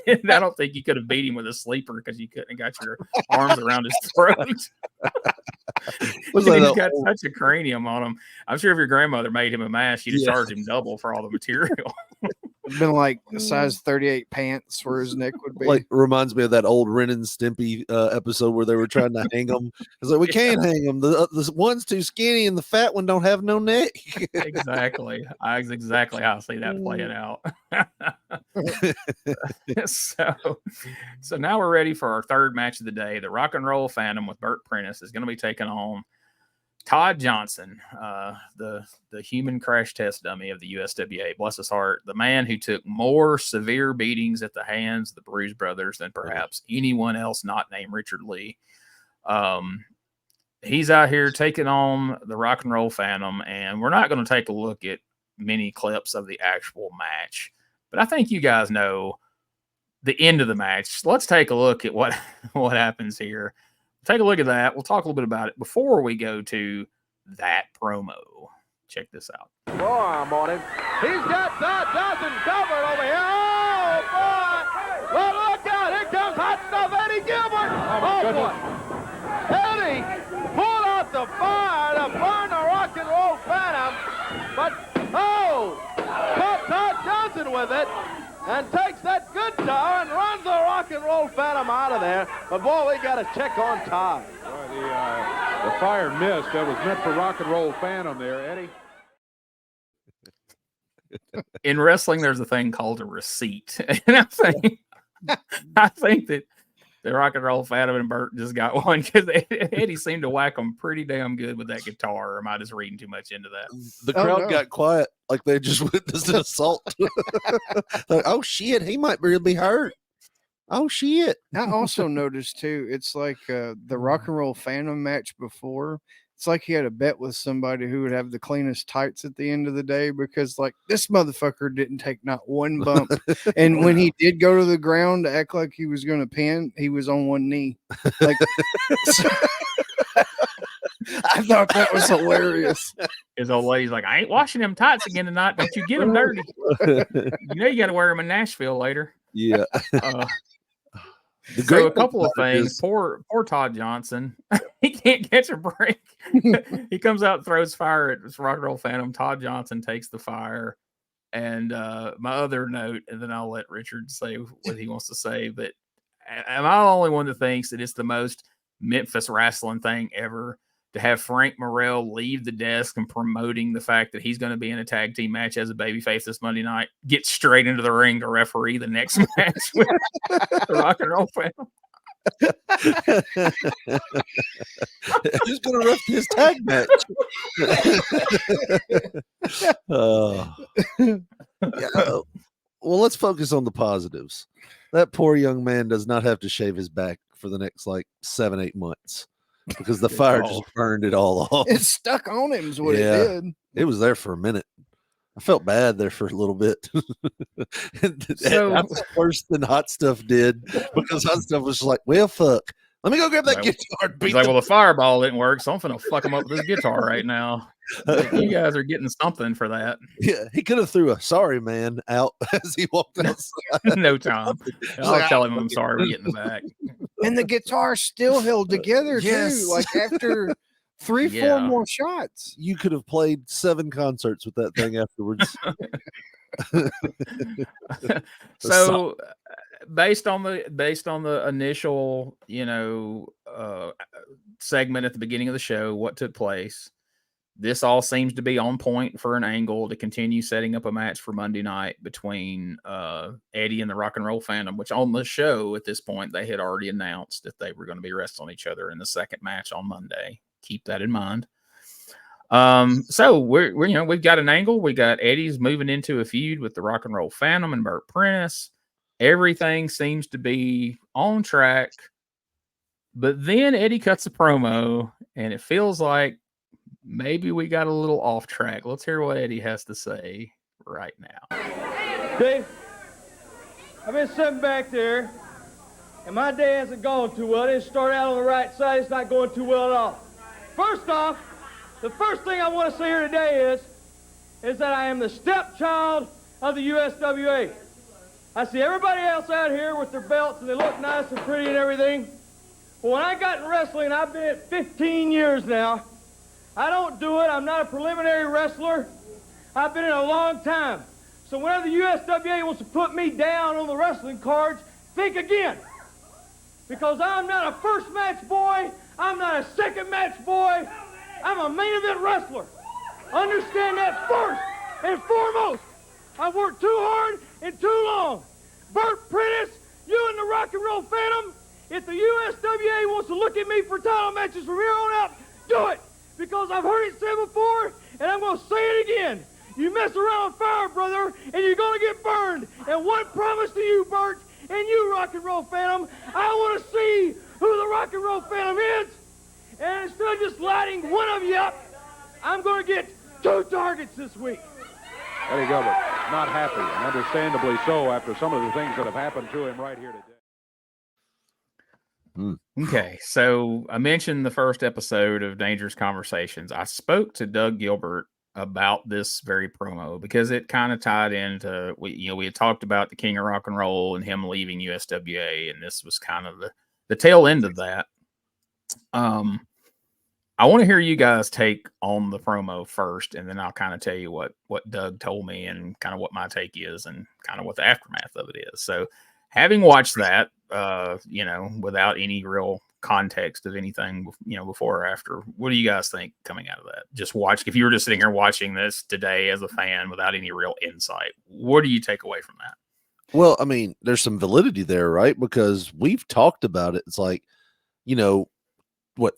And I don't think you could have beat him with a sleeper because you couldn't have got your arms around his throat. He's got such a cranium on him. I'm sure if your grandmother made him a mask, you'd have charged him double for all the material. It'd been like a size 38 pants where his neck would be. Like, reminds me of that old Ren and Stimpy episode where they were trying to hang him. It's like, we can't hang him. The one's too skinny and the fat one don't have no neck. Exactly. That's exactly how I see that playing out. So now we're ready for our third match of the day. The Rock and Roll Phantom with Bert Prentice is going to be taking on Todd Johnson, the human crash test dummy of the USWA. Bless his heart. The man who took more severe beatings at the hands of the Bruise Brothers than perhaps anyone else not named Richard Lee. He's out here taking on the Rock and Roll Phantom, and we're not going to take a look at many clips of the actual match, but I think you guys know the end of the match. Let's take a look at what happens here. Take a look at that. We'll talk a little bit about it before we go to that promo. Check this out. Forearm on him. He's got Todd Johnson covered over here. Oh, boy. Well, look out. Here comes hot stuff Eddie Gilbert. Oh, boy. Eddie pulled out the fire to burn the Rock and Roll Phantom. But, caught Todd Johnson with it. And takes that guitar and runs the Rock and Roll Phantom out of there. But, boy, we got to check on Todd. Boy, the fire missed. That was meant for Rock and Roll Phantom there, Eddie. In wrestling, there's a thing called a receipt. And I think that the Rock and Roll Phantom and Bert just got one because Eddie seemed to whack them pretty damn good with that guitar. Or am I just reading too much into that? The crowd got quiet like they just witnessed an assault. Like, oh, shit, he might really be hurt. Oh, shit. I also noticed, too, it's like the Rock and Roll Phantom match before. It's like he had a bet with somebody who would have the cleanest tights at the end of the day because, like, this motherfucker didn't take not one bump. And when he did go to the ground to act like he was going to pin, he was on one knee. Like, I thought that was hilarious. His old lady's like, I ain't washing them tights again tonight. Don't you get them dirty. You got to wear them in Nashville later. Yeah. So a couple of things. Poor Todd Johnson. He can't catch a break. He comes out and throws fire at this Rock and Roll Phantom. Todd Johnson takes the fire. And my other note, and then I'll let Richard say what he wants to say, but am I the only one that thinks that it's the most Memphis wrestling thing ever to have Frank Morrell leave the desk and promoting the fact that he's going to be in a tag team match as a babyface this Monday night, get straight into the ring to referee the next match with the Rock and Roll Phantom? Who's going to ref his tag match? Yeah. Well, let's focus on the positives. That poor young man does not have to shave his back for the next 7-8 months. Because the fire just burned it all off. It stuck on him is what it did. It was there for a minute. I felt bad there for a little bit. So, that's worse than Hot Stuff did because Hot Stuff was just like, well, fuck. Let me go grab that guitar. He's like, well, the fireball didn't work, so I'm going to fuck him up with this guitar right now. You guys are getting something for that. Yeah, he could have threw a sorry man out as he walked outside. No time. I'll tell him I'm sorry we get in the back. And the guitar still held together Yes. too. Like after 3-4 more shots. You could have played 7 concerts with that thing afterwards. So based on the initial, segment at the beginning of the show, what took place, this all seems to be on point for an angle to continue setting up a match for Monday night between Eddie and the Rock and Roll Phantom, which on the show at this point, they had already announced that they were going to be wrestling each other in the second match on Monday. Keep that in mind. So we've got an angle. We got Eddie's moving into a feud with the Rock and Roll Phantom and Bert Prentice. Everything seems to be on track. But then Eddie cuts a promo, and it feels like maybe we got a little off track. Let's hear what Eddie has to say right now. Dave, I've been sitting back there, and my day hasn't gone too well. I didn't start out on the right side. It's not going too well at all. First off, the first thing I want to say here today is that I am the stepchild of the USWA. I see everybody else out here with their belts, and they look nice and pretty and everything. But when I got in wrestling, I've been at 15 years now. I don't do it. I'm not a preliminary wrestler. I've been in a long time. So whenever the USWA wants to put me down on the wrestling cards, think again. Because I'm not a first match boy. I'm not a second match boy. I'm a main event wrestler. Understand that first and foremost. I've worked too hard and too long. Bert Prentice, you and the Rock and Roll Phantom, if the USWA wants to look at me for title matches from here on out, do it. Because I've heard it said before, and I'm going to say it again. You mess around with fire, brother, and you're going to get burned. And one promise to you, Bert, and you, Rock and Roll Phantom, I want to see who the Rock and Roll Phantom is. And instead of just lighting one of you up, I'm going to get 2 targets this week. Eddie Gilbert, not happy, and understandably so after some of the things that have happened to him right here today. Okay, so I mentioned the first episode of Dangerous Conversations. I spoke to Doug Gilbert about this very promo because it kind of tied into we had talked about the King of Rock and Roll and him leaving USWA, and this was kind of the tail end of that. I want to hear you guys take on the promo first, and then I'll kind of tell you what Doug told me and kind of what my take is and kind of what the aftermath of it is. So having watched that, without any real context of anything, before or after, what do you guys think coming out of that? If you were just sitting here watching this today as a fan without any real insight, what do you take away from that? Well, I mean, there's some validity there, right? Because we've talked about it. It's like,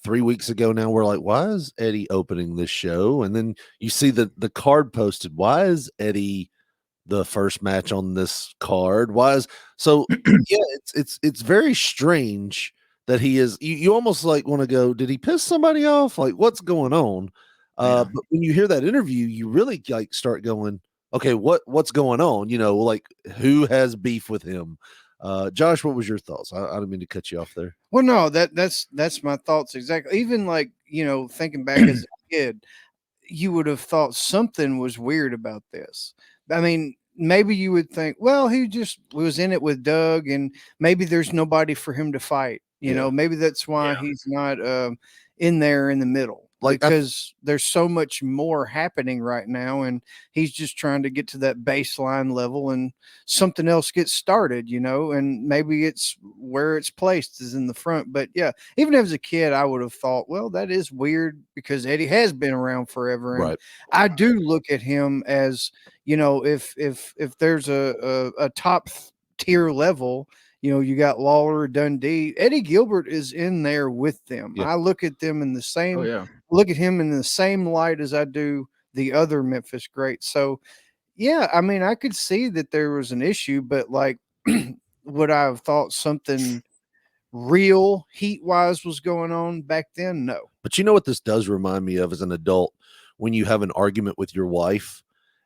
3 weeks ago now, we're like, why is Eddie opening this show? And then you see the card posted. Why is Eddie the first match on this card? It's very strange that he is. You almost like want to go, did he piss somebody off? Like, what's going on? But when you hear that interview, you really like start going, okay, what's going on? Like who has beef with him? Josh, what was your thoughts? I didn't mean to cut you off there. Well, no, that's my thoughts exactly. Even like, thinking back as a kid, you would have thought something was weird about this. I mean, maybe you would think, well, he just was in it with Doug and maybe there's nobody for him to fight. Maybe that's why he's not in there in the middle. Because there's so much more happening right now, and he's just trying to get to that baseline level and something else gets started, and maybe it's where it's placed is in the front. But yeah, even as a kid, I would have thought, well, that is weird because Eddie has been around forever. And right. I do look at him as, if there's a top tier level, you got Lawler, Dundee, Eddie Gilbert is in there with them. Yeah. I look at them in the same, look at him in the same light as I do the other Memphis greats. So yeah, I mean, I could see that there was an issue, but like, would I have thought something real heat wise was going on back then? No. But you know what this does remind me of as an adult, when you have an argument with your wife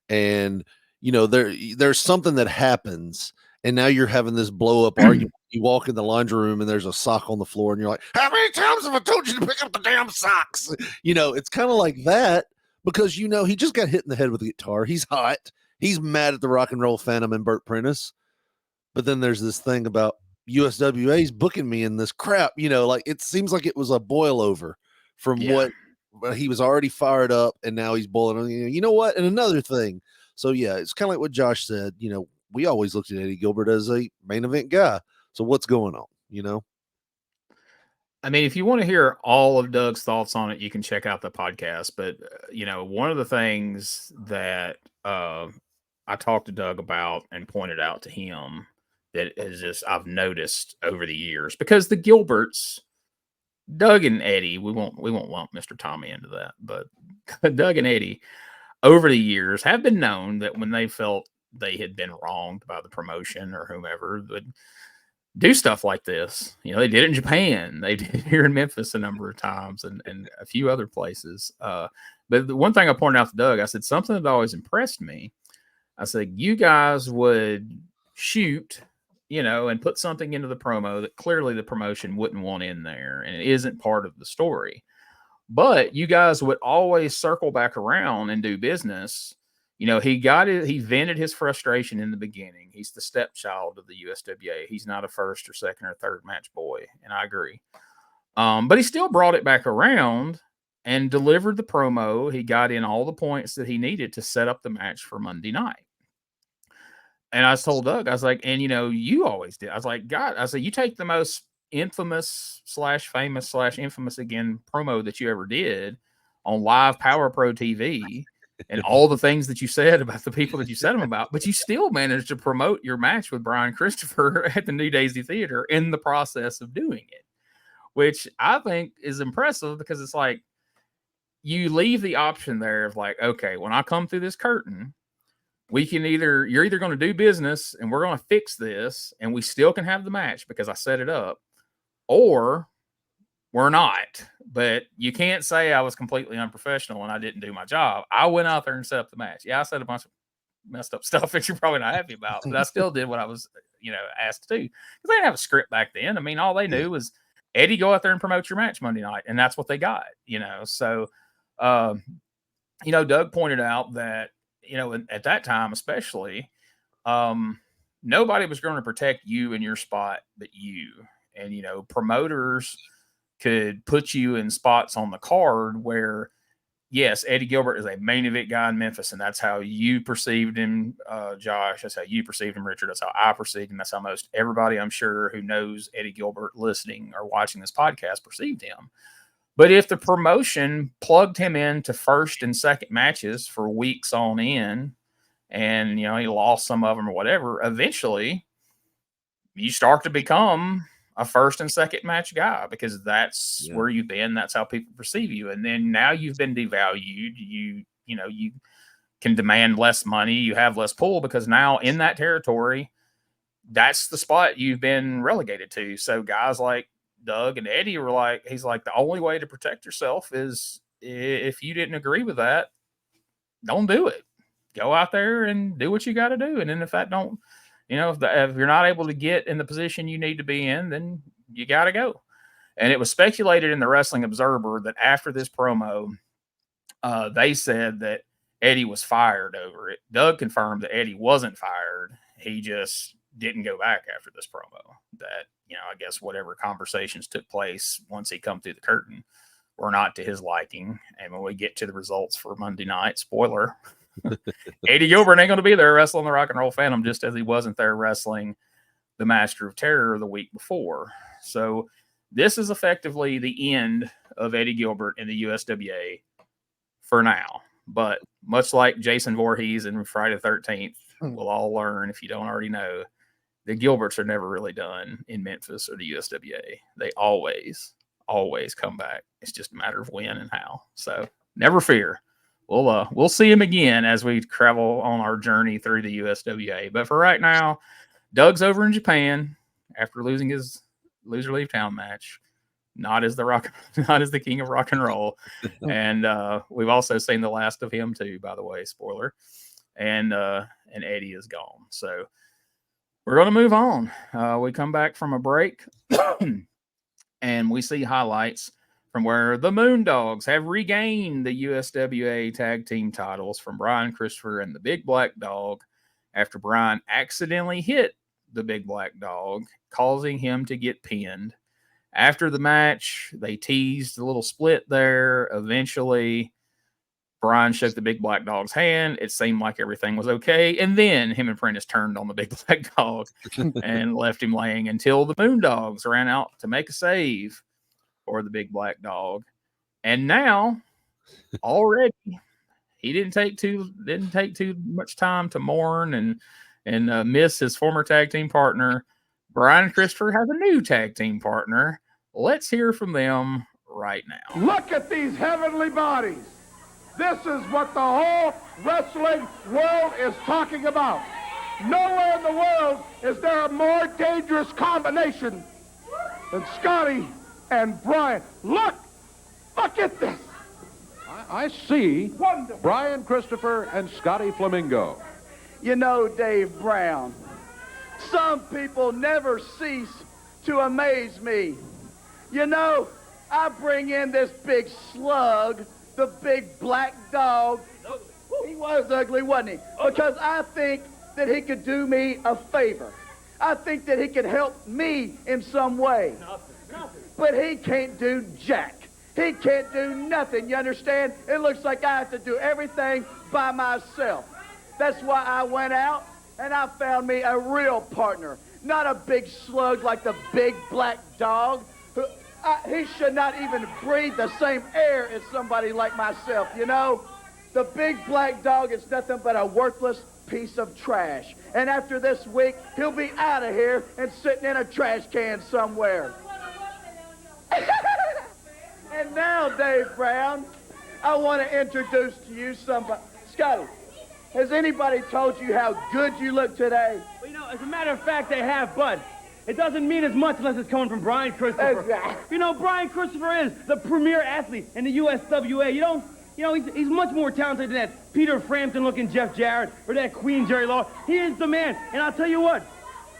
and there's something that happens and now you're having this blow up argument. You walk in the laundry room and there's a sock on the floor and you're like, how many times have I told you to pick up the damn socks? It's kind of like that, because he just got hit in the head with a guitar. He's hot. He's mad at the Rock and Roll Phantom and Bert Prentice. But then there's this thing about USWA's booking me in this crap. Like it seems like it was a boil over from what he was already fired up, and now he's boiling on. You know what? And another thing. So yeah, it's kind of like what Josh said. We always looked at Eddie Gilbert as a main event guy. So what's going on? I mean, if you want to hear all of Doug's thoughts on it, you can check out the podcast. But, one of the things that I talked to Doug about and pointed out to him that is just I've noticed over the years, because the Gilberts, Doug and Eddie, we won't lump Mr. Tommy into that, but Doug and Eddie over the years have been known that when they felt they had been wronged by the promotion or whomever, would do stuff like this. They did it in Japan. They did it here in Memphis a number of times and a few other places. But the one thing I pointed out to Doug, I said, something that always impressed me. I said, you guys would shoot, and put something into the promo that clearly the promotion wouldn't want in there, and it isn't part of the story. But you guys would always circle back around and do business. He vented his frustration in the beginning. He's the stepchild of the USWA. He's not a first or second or third match boy, and I agree. But he still brought it back around and delivered the promo. He got in all the points that he needed to set up the match for Monday night. And I told Doug, I was like, and you always did. I was like, God, I said, you take the most infamous / famous / infamous again promo that you ever did on live Power Pro TV and all the things that you said about the people that you said them about, but you still managed to promote your match with Brian Christopher at the New Daisy Theater in the process of doing it, which I think is impressive, because it's like you leave the option there of like, okay, when I come through this curtain, you're either going to do business and we're going to fix this and we still can have the match because I set it up, or we're not. But you can't say I was completely unprofessional and I didn't do my job. I went out there and set up the match. Yeah, I said a bunch of messed up stuff that you're probably not happy about, but I still did what I was, asked to do. Because they didn't have a script back then. I mean, all they knew was, Eddie, go out there and promote your match Monday night. And that's what they got, So, Doug pointed out that, at that time, especially, nobody was going to protect you and your spot but you. And, promoters could put you in spots on the card where, yes, Eddie Gilbert is a main event guy in Memphis, and that's how you perceived him, Josh. That's how you perceived him, Richard. That's how I perceived him. That's how most everybody, I'm sure, who knows Eddie Gilbert listening or watching this podcast perceived him. But if the promotion plugged him into first and second matches for weeks on end, and, he lost some of them or whatever, eventually you start to become a first and second match guy, because that's where you've been. That's how people perceive you. And then now you've been devalued. You can demand less money. You have less pull, because now in that territory, that's the spot you've been relegated to. So guys like Doug and Eddie were like, he's like, the only way to protect yourself is if you didn't agree with that, don't do it. Go out there and do what you got to do. And then if that don't, if you're not able to get in the position you need to be in, then you got to go. And it was speculated in the Wrestling Observer that after this promo, they said that Eddie was fired over it. Doug confirmed that Eddie wasn't fired. He just didn't go back after this promo. That, I guess whatever conversations took place once he come through the curtain were not to his liking. And when we get to the results for Monday night, spoiler, Eddie Gilbert ain't going to be there wrestling the Rock and Roll Phantom, just as he wasn't there wrestling the Master of Terror the week before. So this is effectively the end of Eddie Gilbert in the USWA for now. But much like Jason Voorhees and Friday the 13th, we'll all learn, if you don't already know, the Gilberts are never really done in Memphis or the USWA. They always come back. It's just a matter of when and how. So never fear. We'll see him again as we travel on our journey through the USWA. But for right now, Doug's over in Japan after losing his loser leave town match. Not as the king of rock and roll. And we've also seen the last of him too, by the way, spoiler. And Eddie is gone. So we're going to move on. We come back from a break and we see highlights from where the Moondogs have regained the USWA tag team titles from Brian Christopher and the Big Black Dog after Brian accidentally hit the Big Black Dog, causing him to get pinned. After the match, they teased a little split there. Eventually, Brian shook the Big Black Dog's hand. It seemed like everything was okay. And then him and Prentice turned on the Big Black Dog and left him laying until the Moondogs ran out to make a save for the Big Black Dog. And now, already, he didn't take too much time to mourn and miss his former tag team partner. Brian Christopher has a new tag team partner. Let's hear from them right now. Look at these heavenly bodies. This is what the whole wrestling world is talking about. Nowhere in the world is there a more dangerous combination than Scotty and Brian. Look at this. I see Wonderful. Brian Christopher and Scotty Flamingo. You know, Dave Brown, some people never cease to amaze me. You know, I bring in this big slug, the Big Black Dog. He was ugly, wasn't he? Because I think that he could do me a favor. I think that he could help me in some way. But he can't do jack. He can't do nothing, you understand? It looks like I have to do everything by myself. That's why I went out and I found me a real partner. Not a big slug like the Big Black Dog. He should not even breathe the same air as somebody like myself, you know? The Big Black Dog is nothing but a worthless piece of trash. And after this week, he'll be out of here and sitting in a trash can somewhere. And now, Dave Brown, I want to introduce to you somebody. Scotty, has anybody told you how good you look today? Well, you know, as a matter of fact, they have, Bud. It doesn't mean as much unless it's coming from Brian Christopher. Exactly. You know, Brian Christopher is the premier athlete in the USWA. He's much more talented than that Peter Frampton-looking Jeff Jarrett or that Queen Jerry Law. He is the man. And I'll tell you what,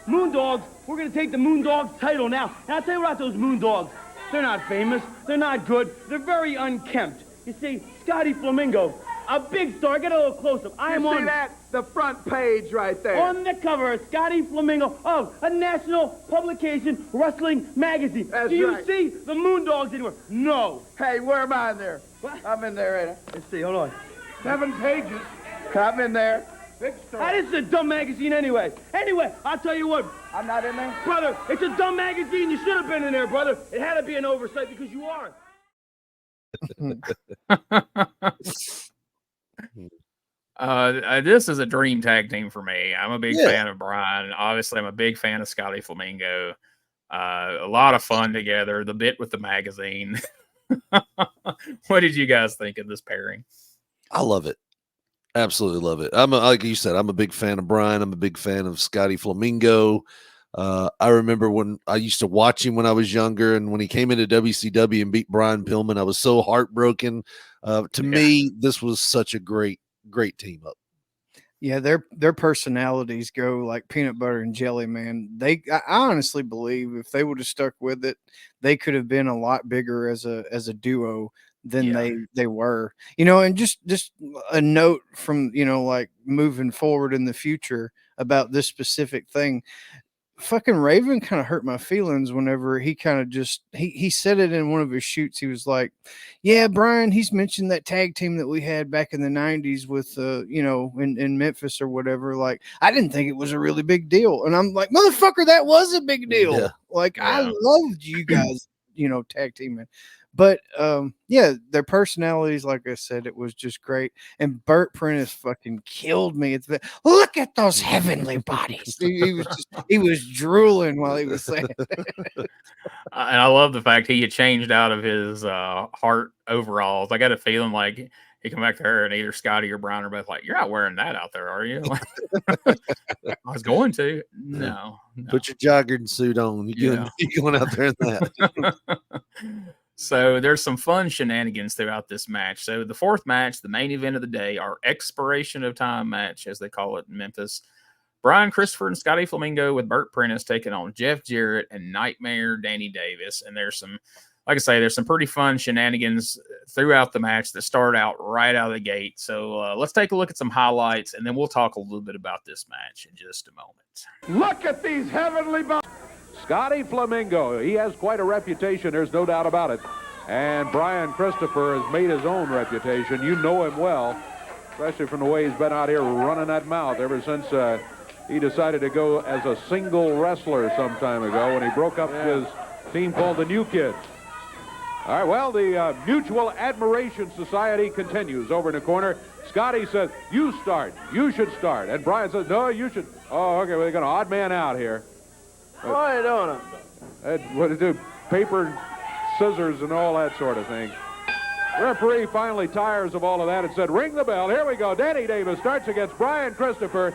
Moondogs, we're going to take the Moondogs title now. And I'll tell you about those Moondogs. They're not famous. They're not good. They're very unkempt. You see, Scotty Flamingo, a big star. Get a little close-up. I am see on that? The front page right there. on the cover of Scotty Flamingo of a national publication wrestling magazine. That's Do you right. see the Moondogs anywhere? No. Hey, where am I in there? What? I'm in there, ain't I? Let's see. Hold on. 7 pages. I'm in there. Big story. This is a dumb magazine anyway. Anyway, I'll tell you what, I'm not in there? brother. It's a dumb magazine. You should have been in there, brother. It had to be an oversight because you are. This is a dream tag team for me. I'm a big fan of Brian. Obviously, I'm a big fan of Scotty Flamingo. A lot of fun together. The bit with the magazine. What did you guys think of this pairing? I love it. Absolutely love it. Like you said, I'm a big fan of Brian. I'm a big fan of Scotty Flamingo. I remember when I used to watch him when I was younger, and when he came into WCW and beat Brian Pillman, I was so heartbroken. To me, this was such a great team up. Yeah, their personalities go like peanut butter and jelly, man. I honestly believe if they would have stuck with it, they could have been a lot bigger as a duo than they were. You know, and just a note from, you know, like moving forward in the future about this specific thing. Fucking Raven kind of hurt my feelings whenever he kind of just he said it in one of his shoots. He was like, yeah, Brian, he's mentioned that tag team that we had back in the 90s with you know, in Memphis or whatever. Like, I didn't think it was a really big deal. And I'm like, motherfucker, that was a big deal. Yeah. Like, I loved you guys, you know, tag teaming. But yeah, their personalities, like I said, it was just great. And Bert Prentice fucking killed me. Look at those heavenly bodies. He was drooling while he was saying it. And I love the fact he had changed out of his heart overalls. I got a feeling like he come back there and either Scotty or Brian are both like, "You're not wearing that out there, are you?" I was going to. No. Put your jogging suit on. You're going out there in that. So there's some fun shenanigans throughout this match. So the fourth match, the main event of the day, our expiration of time match, as they call it in Memphis. Brian Christopher and Scotty Flamingo with Bert Prentice taking on Jeff Jarrett and Nightmare Danny Davis. And there's some like I say, there's some pretty fun shenanigans throughout the match that start out right out of the gate. So let's take a look at some highlights, and then we'll talk a little bit about this match in just a moment. Look at these heavenly bodies. Scotty Flamingo, he has quite a reputation, there's no doubt about it. And Brian Christopher has made his own reputation. You know him well, especially from the way he's been out here running that mouth ever since he decided to go as a single wrestler some time ago when he broke up his team called the New Kids. All right, well, the Mutual Admiration Society continues over in the corner. Scotty says, you start. You should start. And Brian says, no, you should. Oh, okay, well, they're going to odd man out here. What are you doing? What to do? Paper, scissors, and all that sort of thing. Referee finally tires of all of that and said, ring the bell. Here we go. Danny Davis starts against Brian Christopher.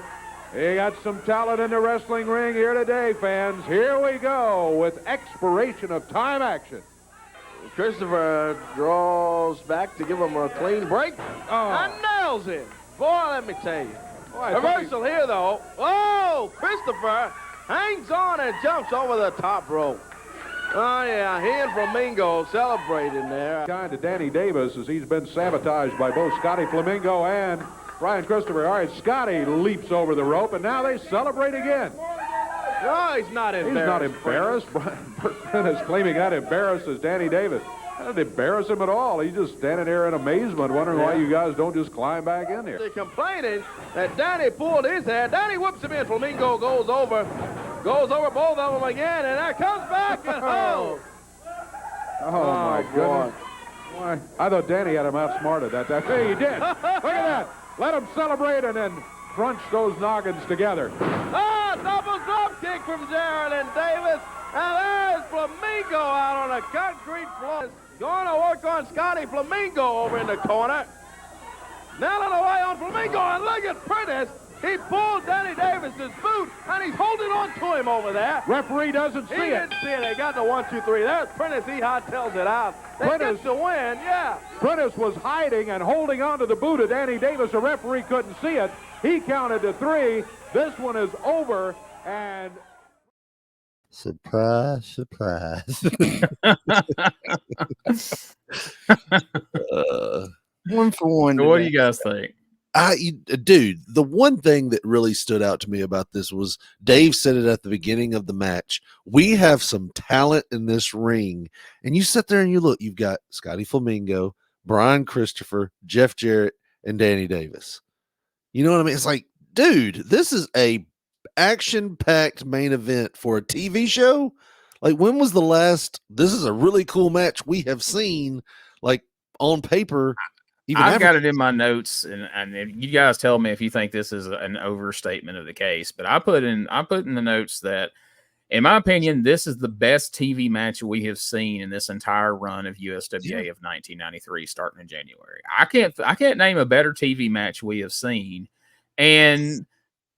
He got some talent in the wrestling ring here today, fans. Here we go with expiration of time action. Christopher draws back to give him a clean break. And nails it. Boy, let me tell you. Reversal here, though. Oh, Christopher hangs on and jumps over the top rope. Oh, yeah, he and Flamingo celebrating there. Kind to Danny Davis as he's been sabotaged by both Scotty Flamingo and Brian Christopher. All right, Scotty leaps over the rope, and now they celebrate again. No, he's not embarrassed. He's not embarrassed. Bert Prentice claiming that embarrasses Danny Davis. That didn't embarrass him at all. He's just standing there in amazement, wondering why you guys don't just climb back in here. They're complaining that Danny pulled his head. Danny whoops him in. Flamingo goes over both of them again, and that comes back and oh my goodness. Why? I thought Danny had him outsmarted that time. Hey, he did. Look at that. Let him celebrate and then crunch those noggins together. Double drop kick from Jarrett and Davis. And there's Flamingo out on the concrete floor. Going to work on Scotty Flamingo over in the corner. Nailing away on Flamingo, and look at Prentice. He pulled Danny Davis's boot, and he's holding on to him over there. Referee doesn't see it. He didn't see it. They got the 1, 2, 3. There's Prentice. He hot-tails it out. They get the win, yeah. Prentice was hiding and holding on to the boot of Danny Davis. The referee couldn't see it. He counted to 3. This one is over, and... Surprise, surprise. 1 for 1. So what do you guys think? Dude, the one thing that really stood out to me about this was Dave said it at the beginning of the match. We have some talent in this ring. And you sit there and you look, you've got Scotty Flamingo, Brian Christopher, Jeff Jarrett, and Danny Davis. You know what I mean? It's like, dude, this is a action-packed main event for a TV show. Like, when was the last? This is a really cool match we have seen, like, on paper. I've got it in my notes, and you guys tell me if you think this is an overstatement of the case. But I put in the notes that, in my opinion, this is the best TV match we have seen in this entire run of USWA of 1993, starting in January. I can't name a better TV match we have seen. And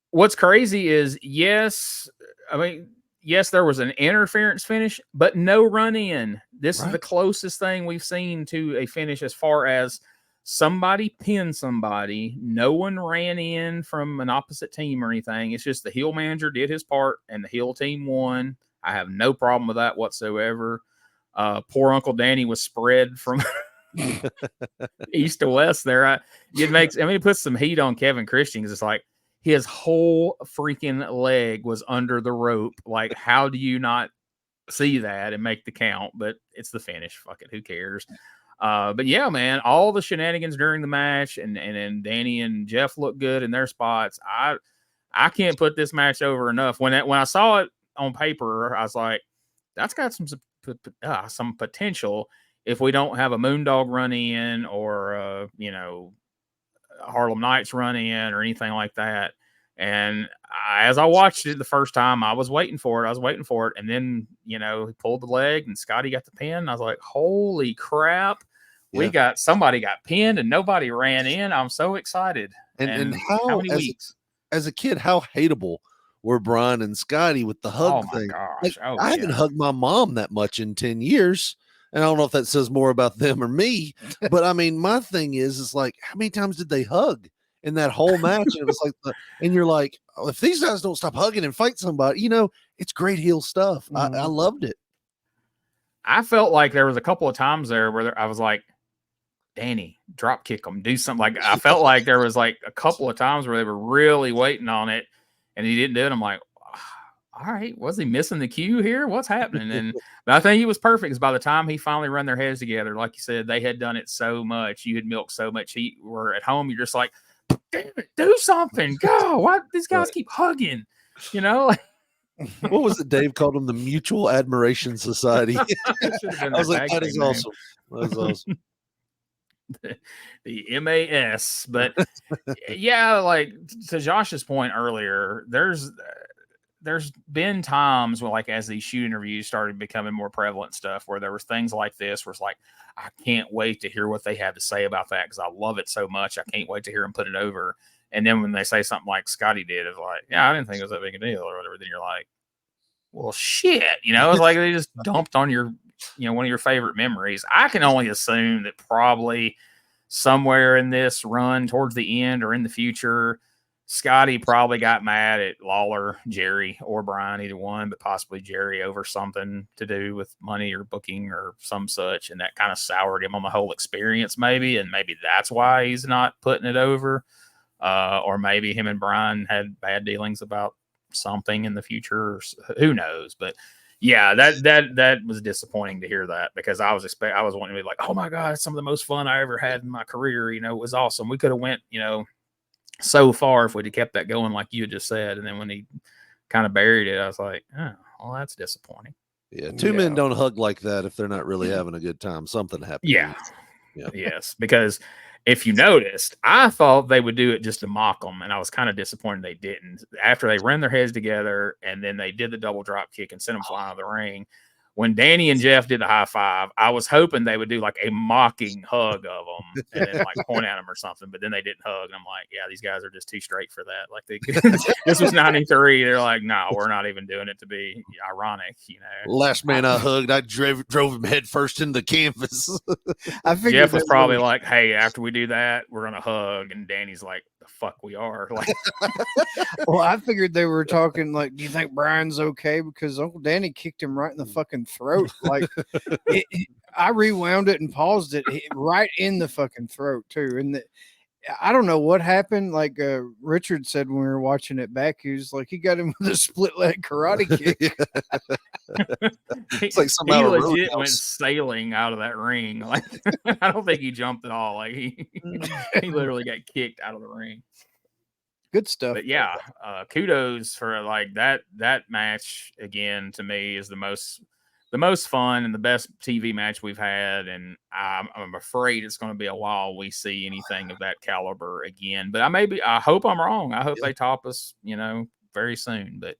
what's crazy is, yes, there was an interference finish, but no run in. This is the closest thing we've seen to a finish as far as somebody pinned somebody. No one ran in from an opposite team or anything. It's just the heel manager did his part and the heel team won. I have no problem with that whatsoever. Poor Uncle Danny was spread from east to west there. It puts some heat on Kevin Christian because it's like his whole freaking leg was under the rope. Like, how do you not see that and make the count? But it's the finish. Fuck it. Who cares? But yeah, man, all the shenanigans during the match and Danny and Jeff look good in their spots. I can't put this match over enough. When I saw it on paper, I was like, that's got some potential if we don't have a Moondog run in or Harlem Knights run in or anything like that. And as I watched it the first time, I was waiting for it. And then, he pulled the leg and Scotty got the pin. I was like, holy crap. Somebody got pinned and nobody ran in. I'm so excited. And how many weeks? As a kid, how hateable were Brian and Scotty with the hug thing? Gosh. I haven't hugged my mom that much in 10 years. And I don't know if that says more about them or me, but I mean, my thing is like, how many times did they hug in that whole match? And it was like, and you're like, if these guys don't stop hugging and fight somebody, it's great heel stuff. I loved it. I felt like there was a couple of times there where I was like, Danny, drop kick him, do something. Like I felt like there was like a couple of times where they were really waiting on it and he didn't do it. I'm like, all right, was he missing the cue here? What's happening? And but I think he was perfect because by the time he finally run their heads together, like you said, they had done it so much. You had milked so much heat. Where at home, you're just like, damn it, do something. Go. Why these guys keep hugging? You know? What was it Dave called them? The Mutual Admiration Society. I was like, that is awesome. That is awesome. The MAS. But yeah, like to Josh's point earlier, there's been times where, like, as these shoot interviews started becoming more prevalent stuff, where there was things like this where it's like, I can't wait to hear what they have to say about that because I love it so much. I can't wait to hear them put it over. And then when they say something like Scotty did, it's like, yeah, I didn't think it was that big a deal or whatever. Then you're like, well, shit, you know, it's like they just dumped on your, you know, one of your favorite memories. I can only assume that probably somewhere in this run towards the end or in the future, Scotty probably got mad at Lawler, Jerry, or Brian, either one, but possibly Jerry over something to do with money or booking or some such. And that kind of soured him on the whole experience, maybe. And maybe that's why he's not putting it over. Or maybe him and Brian had bad dealings about something in the future. Or who knows? But yeah, that was disappointing to hear that because I was wanting to be like, oh my God, it's some of the most fun I ever had in my career. You know, it was awesome. We could have went, you know, so far if we'd have kept that going, like you just said. And then when he kind of buried it, I was like, oh, well, that's disappointing. Yeah. Two men don't hug like that if they're not really having a good time. Something happened. Yeah. Yes. Because if you noticed, I thought they would do it just to mock them. And I was kind of disappointed they didn't. After they ran their heads together and then they did the double drop kick and sent them flying out of the ring. When Danny and Jeff did the high five, I was hoping they would do like a mocking hug of them and then like point at them or something, but then they didn't hug. And I'm like, yeah, these guys are just too straight for that. Like this was 93. They're like, no, we're not even doing it to be ironic, you know. Last man I hugged, I drove him head first into the canvas. I figured Jeff was probably like, hey, after we do that, we're gonna hug. And Danny's like, the fuck we are. Like, well, I figured they were talking like, do you think Brian's okay? Because Uncle Danny kicked him right in the fucking throat. Like I rewound it and paused it right in the fucking throat too. And I don't know what happened. Like Richard said when we were watching it back, he was like, he got him with a split leg karate kick. It's like he legit went sailing out of that ring. Like I don't think he jumped at all. Like he literally got kicked out of the ring. Good stuff. But yeah, kudos for like that match again. To me, is the most fun and the best TV match we've had, and I'm afraid it's going to be a while we see anything of that caliber again. But I hope I'm wrong. I hope they top us, you know, very soon. But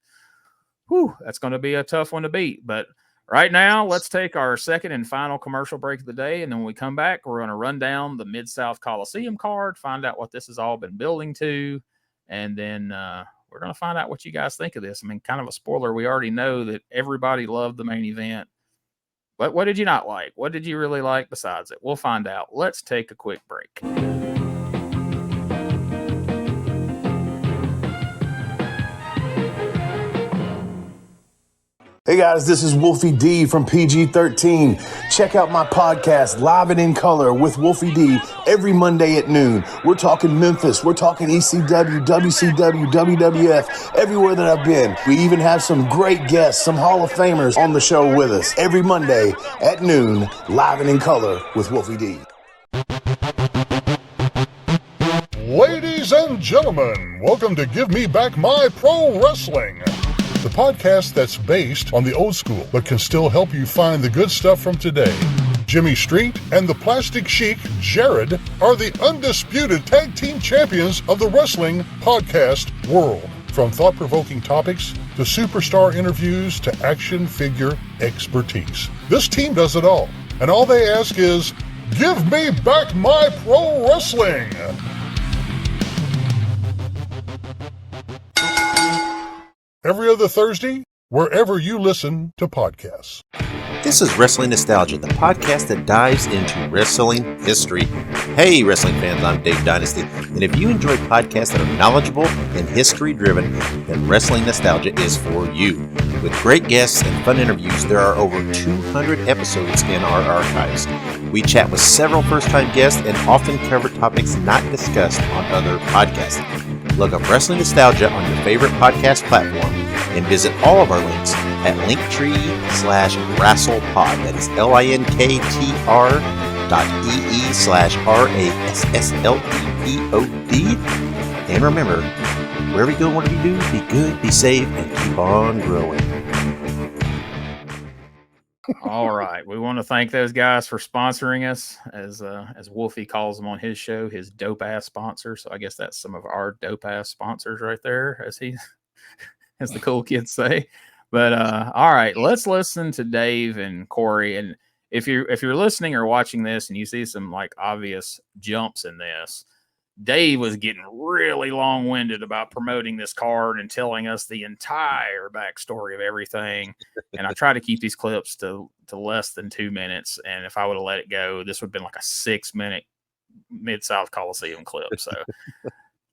that's going to be a tough one to beat. But right now, let's take our second and final commercial break of the day, and then when we come back, we're going to run down the Mid-South Coliseum card, find out what this has all been building to, and then we're going to find out what you guys think of this. I mean, kind of a spoiler. We already know that everybody loved the main event. But what did you not like? What did you really like besides it? We'll find out. Let's take a quick break. Hey guys, this is Wolfie D from PG-13. Check out my podcast, Live and in Color with Wolfie D, every Monday at noon. We're talking Memphis, we're talking ECW, WCW, WWF, everywhere that I've been. We even have some great guests, some Hall of Famers on the show with us. Every Monday at noon, Live and in Color with Wolfie D. Ladies and gentlemen, welcome to Give Me Back My Pro Wrestling, the podcast that's based on the old school, but can still help you find the good stuff from today. Jimmy Street and the Plastic Sheik, Jarrett, are the undisputed tag team champions of the wrestling podcast world. From thought-provoking topics to superstar interviews to action figure expertise. This team does it all. And all they ask is, give me back my pro wrestling! Every other Thursday, wherever you listen to podcasts. This is Wrestling Nostalgia, the podcast that dives into wrestling history. Hey, wrestling fans, I'm Dave Dynasty, and if you enjoy podcasts that are knowledgeable and history-driven, then Wrestling Nostalgia is for you. With great guests and fun interviews, there are over 200 episodes in our archives. We chat with several first-time guests and often cover topics not discussed on other podcasts. Look up Wrestling Nostalgia on your favorite podcast platform and visit all of our links at linktree/wrestlepod. That is linktr.ee/RASSLEPOD. And remember, wherever you go, whatever you do, be good, be safe, and keep on growing. All right. We want to thank those guys for sponsoring us, as Wolfie calls them on his show, his dope ass sponsor. So I guess that's some of our dope ass sponsors right there, as the cool kids say. But all right, let's listen to Dave and Corey. And if you're listening or watching this and you see some like obvious jumps in this, Dave was getting really long-winded about promoting this card and telling us the entire backstory of everything. And I try to keep these clips to less than 2 minutes. And if I would have let it go, this would have been like a 6-minute Mid-South Coliseum clip. So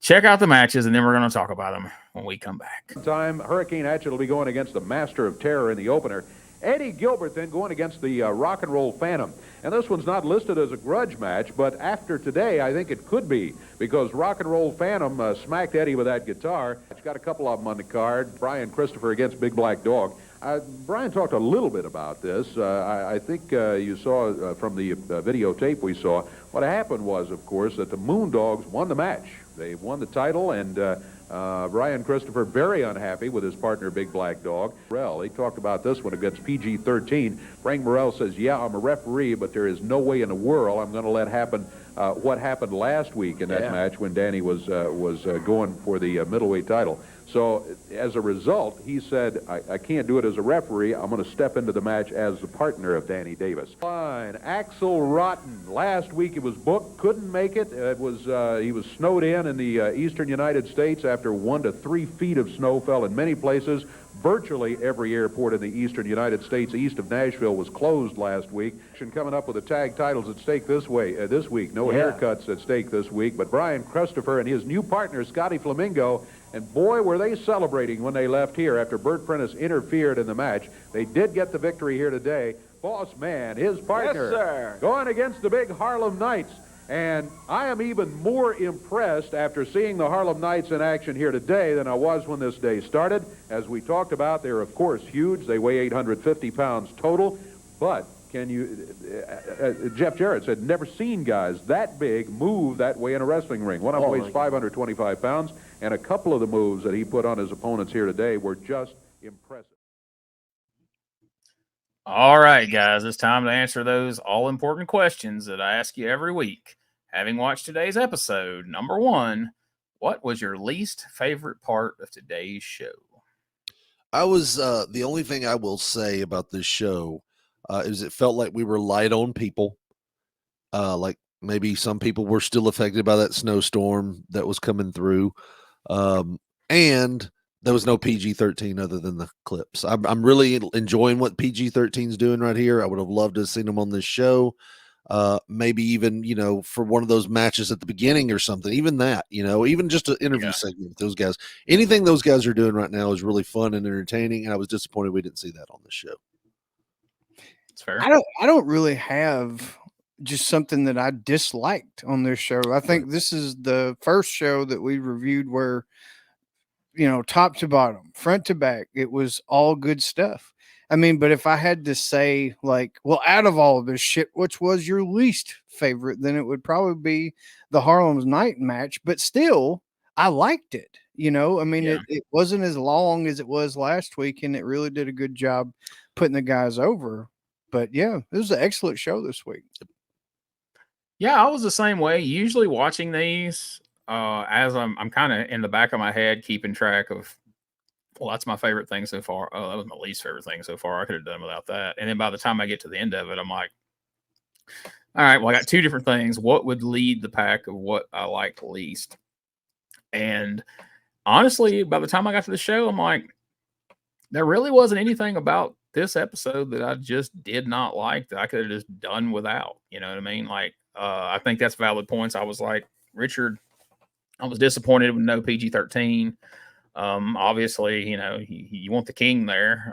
check out the matches, and then we're going to talk about them when we come back. Time, Hurricane Hatchet will be going against the Master of Terror in the opener. Eddie Gilbert then going against the Rock and Roll Phantom. And this one's not listed as a grudge match, but after today, I think it could be, because Rock and Roll Phantom smacked Eddie with that guitar. It's got a couple of them on the card. Brian Christopher against Big Black Dog. Brian talked a little bit about this. I think you saw from the videotape we saw, what happened was, of course, that the Moondogs won the match. They won the title, and Brian Christopher very unhappy with his partner, Big Black Dog. Morrell, he talked about this one against PG-13. Frank Morrell says, yeah, I'm a referee, but there is no way in the world I'm going to let happen what happened last week in that match when Danny was going for the middleweight title. So as a result, he said, I can't do it as a referee. I'm going to step into the match as the partner of Danny Davis. Fine. Axel Rotten. Last week it was booked. Couldn't make it. He was snowed in the eastern United States after 1 to 3 feet of snow fell in many places. Virtually every airport in the eastern United States east of Nashville was closed last week. Coming up with the tag titles at stake this week. No haircuts at stake this week. But Brian Christopher and his new partner, SCOTTY FLAMINGO, and boy, were they celebrating when they left here after Bert Prentice interfered in the match. They did get the victory here today. Boss Man, his partner, going against the big Harlem Knights. And I am even more impressed after seeing the Harlem Knights in action here today than I was when this day started. As we talked about, they're, of course, huge. They weigh 850 pounds total. But can you, Jeff Jarrett said, never seen guys that big move that way in a wrestling ring. One of them weighs 525 pounds, and a couple of the moves that he put on his opponents here today were just impressive. All right, guys, it's time to answer those all-important questions that I ask you every week. Having watched today's episode, number 1, what was your least favorite part of today's show? I was the only thing I will say about this show is it felt like we were light on people. Like maybe some people were still affected by that snowstorm that was coming through. And there was no PG-13 other than the clips. I'm really enjoying what PG-13 is doing right here. I would have loved to have seen them on this show. Maybe even, for one of those matches at the beginning or something, even that, even just an interview segment with those guys. Anything those guys are doing right now is really fun and entertaining. And I was disappointed we didn't see that on this show. It's fair. I don't really have just something that I disliked on this show. I think this is the first show that we reviewed where, top to bottom, front to back, it was all good stuff. I mean, but if I had to say, out of all of this shit, which was your least favorite, then it would probably be the Harlem's Night match. But still, I liked it. It wasn't as long as it was last week, and it really did a good job putting the guys over. But yeah, it was an excellent show this week. Yeah, I was the same way. Usually watching these, as I'm kind of in the back of my head keeping track of, well, that's my favorite thing so far. Oh, that was my least favorite thing so far. I could have done without that. And then by the time I get to the end of it, I'm like, all right, well, I got 2 different things. What would lead the pack of what I liked least? And honestly, by the time I got to the show, I'm like, there really wasn't anything about this episode that I just did not like that I could have just done without. You know what I mean? Like, I think that's valid points. I was like, Richard, I was disappointed with no PG-13. Obviously, you know, you want the king there.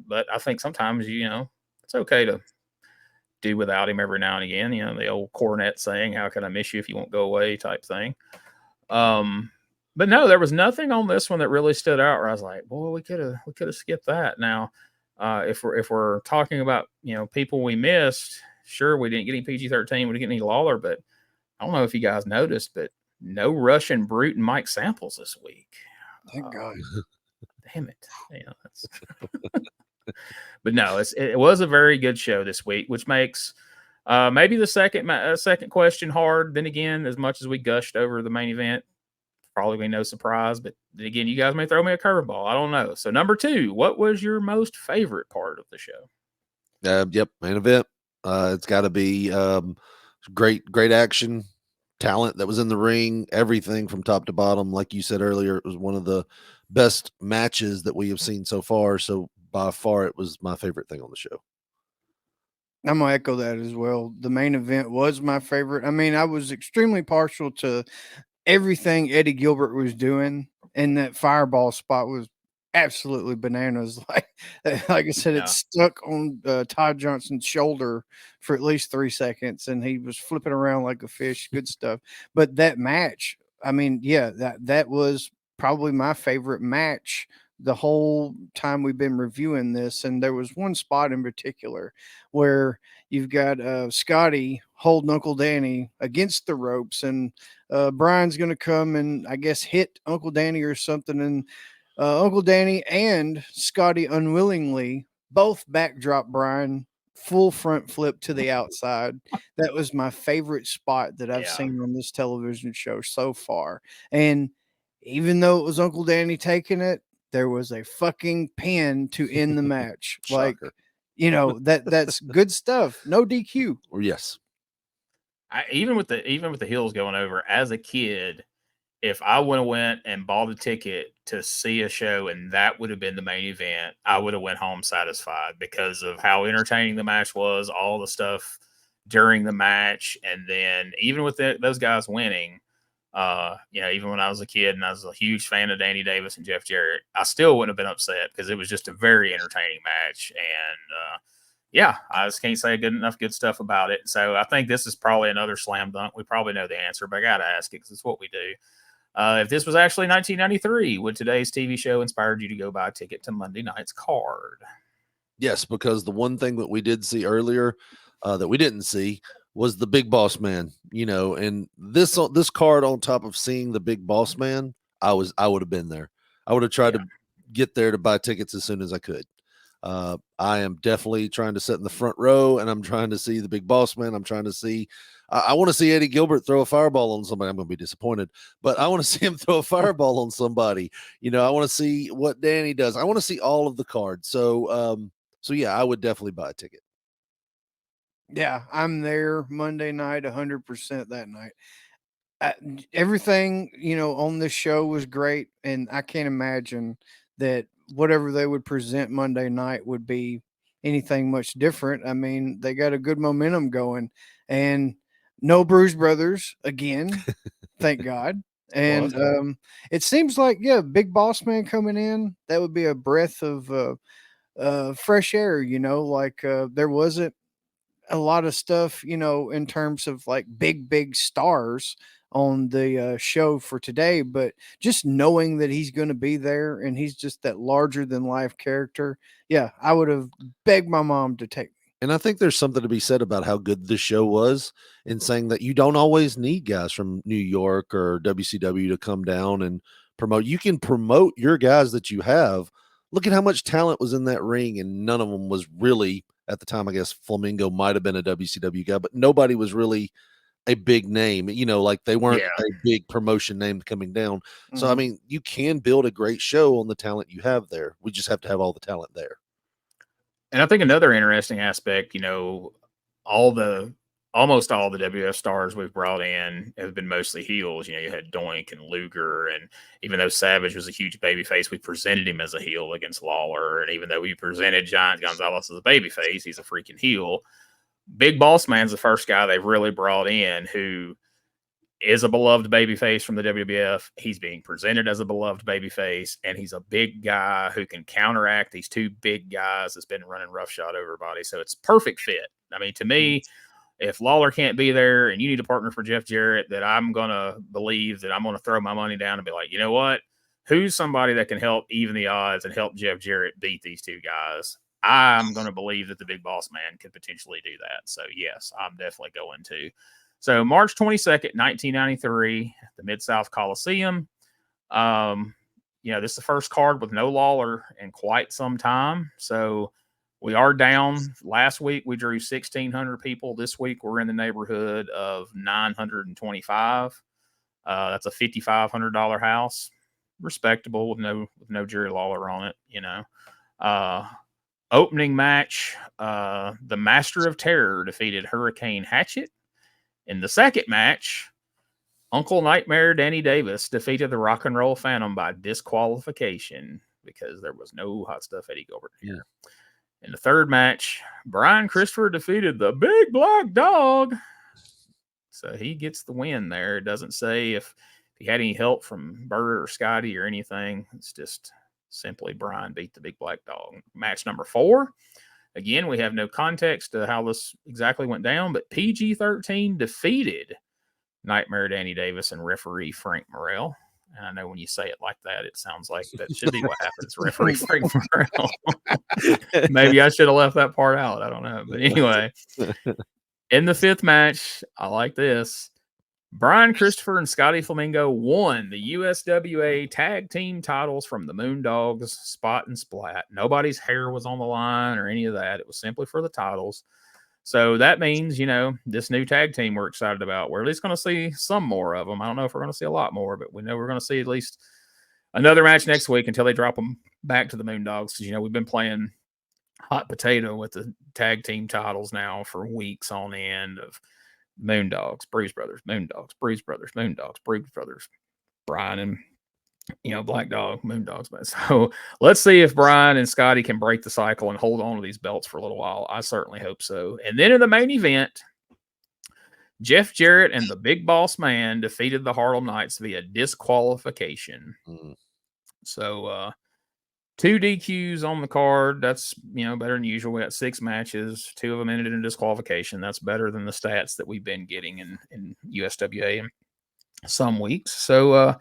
But I think sometimes, you know, it's okay to do without him every now and again. You know, the old cornet saying, "How can I miss you if you won't go away?" type thing. But no, there was nothing on this one that really stood out where I was like, boy, we could have skipped that. Now, if we're talking about, you know, people we missed, sure, we didn't get any PG-13, we didn't get any Lawler, but I don't know if you guys noticed, but no Russian Brute and Mike Samples this week. Thank God. Damn it. You know, that's but no, it was a very good show this week, which makes maybe the second question hard. Then again, as much as we gushed over the main event, probably no surprise. But then again, you guys may throw me a curveball. I don't know. So number 2, what was your most favorite part of the show? Yep, main event. It's got to be great action, talent that was in the ring, everything from top to bottom. Like you said earlier, it was one of the best matches that we have seen so far. So by far, it was my favorite thing on the show. I'm going to echo that as well. The main event was my favorite. I mean, I was extremely partial to everything Eddie Gilbert was doing, and that fireball spot was absolutely bananas. Like I said, it stuck on Todd Johnson's shoulder for at least 3 seconds, and he was flipping around like a fish. Good stuff. But that match, I mean, yeah, that was probably my favorite match the whole time we've been reviewing this. And there was one spot in particular where you've got Scotty holding Uncle Danny against the ropes, and Brian's going to come and I guess hit Uncle Danny or something. And Uncle Danny and Scotty unwillingly both backdrop Brian, full front flip to the outside. That was my favorite spot that I've seen on this television show so far. And even though it was Uncle Danny taking it, there was a fucking pin to end the match. Like, you know, that's good stuff. No DQ. Or yes. Even with the heels going over, as a kid, if I would have went and bought a ticket to see a show and that would have been the main event, I would have went home satisfied because of how entertaining the match was, all the stuff during the match. And then even with those guys winning, you know, even when I was a kid and I was a huge fan of Danny Davis and Jeff Jarrett, I still wouldn't have been upset because it was just a very entertaining match. And yeah, I just can't say good stuff about it. So I think this is probably another slam dunk. We probably know the answer, but I got to ask it because it's what we do. If this was actually 1993, would today's TV show inspired you to go buy a ticket to Monday night's card? Yes, because the one thing that we did see earlier that we didn't see was the Big Boss Man, you know, and this card on top of seeing the Big Boss Man, I would have been there. I would have tried to get there to buy tickets as soon as I could. I am definitely trying to sit in the front row, and I'm trying to see the Big Boss Man. I'm trying to see, I want to see Eddie Gilbert throw a fireball on somebody. I'm going to be disappointed, but I want to see him throw a fireball on somebody. You know, I want to see what Danny does. I want to see all of the cards. So yeah, I would definitely buy a ticket. Yeah, I'm there Monday night, 100% that night. Everything, you know, on this show was great, and I can't imagine that whatever they would present Monday night would be anything much different. I mean, they got a good momentum going, and no Bruise Brothers again, thank God. And it seems like, Big Boss Man coming in, that would be a breath of fresh air, you know, like there wasn't a lot of stuff, you know, in terms of like big stars on the show for today, but just knowing that he's going to be there and he's just that larger than life character. Yeah, I would have begged my mom to take me. And I think there's something to be said about how good this show was in saying that you don't always need guys from New York or WCW to come down and promote. You can promote your guys that you have. Look at how much talent was in that ring, and none of them was really, at the time, I guess Flamingo might have been a WCW guy, but nobody was really a big name, you know, like they weren't a big promotion name coming down. Mm-hmm. So, I mean, you can build a great show on the talent you have there. We just have to have all the talent there. And I think another interesting aspect, you know, all the almost all the WF stars we've brought in have been mostly heels. You had Doink and Luger, and even though Savage was a huge babyface, we presented him as a heel against Lawler. And even though we presented Giant Gonzalez as a babyface, he's a freaking heel. Big Boss Man's the first guy they've really brought in who is a beloved babyface from the WWF. He's being presented as a beloved babyface, and he's a big guy who can counteract these two big guys that's been running roughshod over everybody. So it's perfect fit. I mean, to me, if Lawler can't be there and you need a partner for Jeff Jarrett, that I'm going to believe that I'm going to throw my money down and be like, you know what? Who's somebody that can help even the odds and help Jeff Jarrett beat these two guys? I'm going to believe that the Big Boss Man could potentially do that. So, yes, I'm definitely going to. So, March 22nd, 1993, the Mid-South Coliseum. This is the first card with no Lawler in quite some time. So, we are down. Last week, we drew 1,600 people. This week, we're in the neighborhood of 925. That's a $5,500 house. Respectable with no Jerry Lawler on it, Opening match, the Master of Terror defeated Hurricane Hatchet. In the second match, Uncle Nightmare Danny Davis defeated the Rock and Roll Phantom by disqualification because there was no Hot Stuff Eddie Gilbert here. In the third match, Brian Christopher defeated the Big Black Dog. So he gets the win there. It doesn't say if he had any help from Bert or Scotty or anything. It's just simply Brian beat the Big Black Dog. Match number 4. Again, we have no context to how this exactly went down, but PG-13 defeated Nightmare Danny Davis and referee Frank Morrell. And I know when you say it like that, it sounds like that should be what happens. Referee Frank Morrell. Maybe I should have left that part out. I don't know. But anyway, in the 5th match, I like this. Brian Christopher and Scotty Flamingo won the USWA tag team titles from the Moondogs, Spot and Splat. Nobody's hair was on the line or any of that. It was simply for the titles. So that means, this new tag team we're excited about, we're at least going to see some more of them. I don't know if we're going to see a lot more, but we know we're going to see at least another match next week until they drop them back to the Moondogs. Because, we've been playing hot potato with the tag team titles now for weeks on end of Moondogs, Bruise Brothers, Moondogs, Bruise Brothers, Moondogs, Bruise Brothers, Brian and Black Dog, Moondogs. So let's see if Brian and Scotty can break the cycle and hold on to these belts for a little while. I certainly hope so. And then in the main event, Jeff Jarrett and the Big Boss Man defeated the Harlem Knights via disqualification. So 2 DQs on the card. That's, better than usual. We got 6 matches. 2 of them ended in disqualification. That's better than the stats that we've been getting in USWA in some weeks. So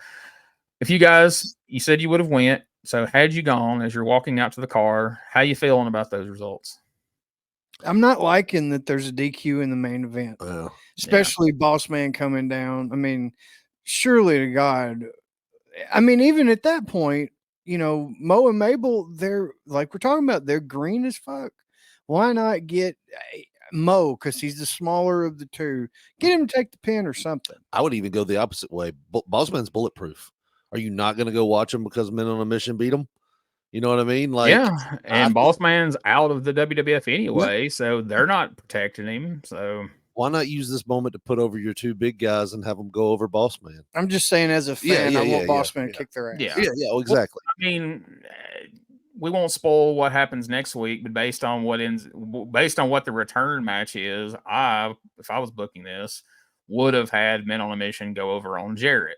if you said you would have went. So had you gone as you're walking out to the car, how you feeling about those results? I'm not liking that there's a DQ in the main event, especially Boss Man coming down. I mean, surely to God. I mean, even at that point, Mo and Mabel, they're like we're talking about, they're green as fuck. Why not get Mo, because he's the smaller of the two? Get him to take the pin or something. I would even go the opposite way. Bossman's bulletproof. Are you not going to go watch him because Men on a Mission beat him? You know what I mean? Like, yeah, and Bossman's out of the WWF anyway, so they're not protecting him. So why not use this moment to put over your 2 big guys and have them go over Bossman? I'm just saying, as a fan, I want Bossman to kick their ass. Yeah, exactly. Well, I mean, we won't spoil what happens next week, but based on what the return match is, if I was booking this, would have had Men on a Mission go over on Jarrett.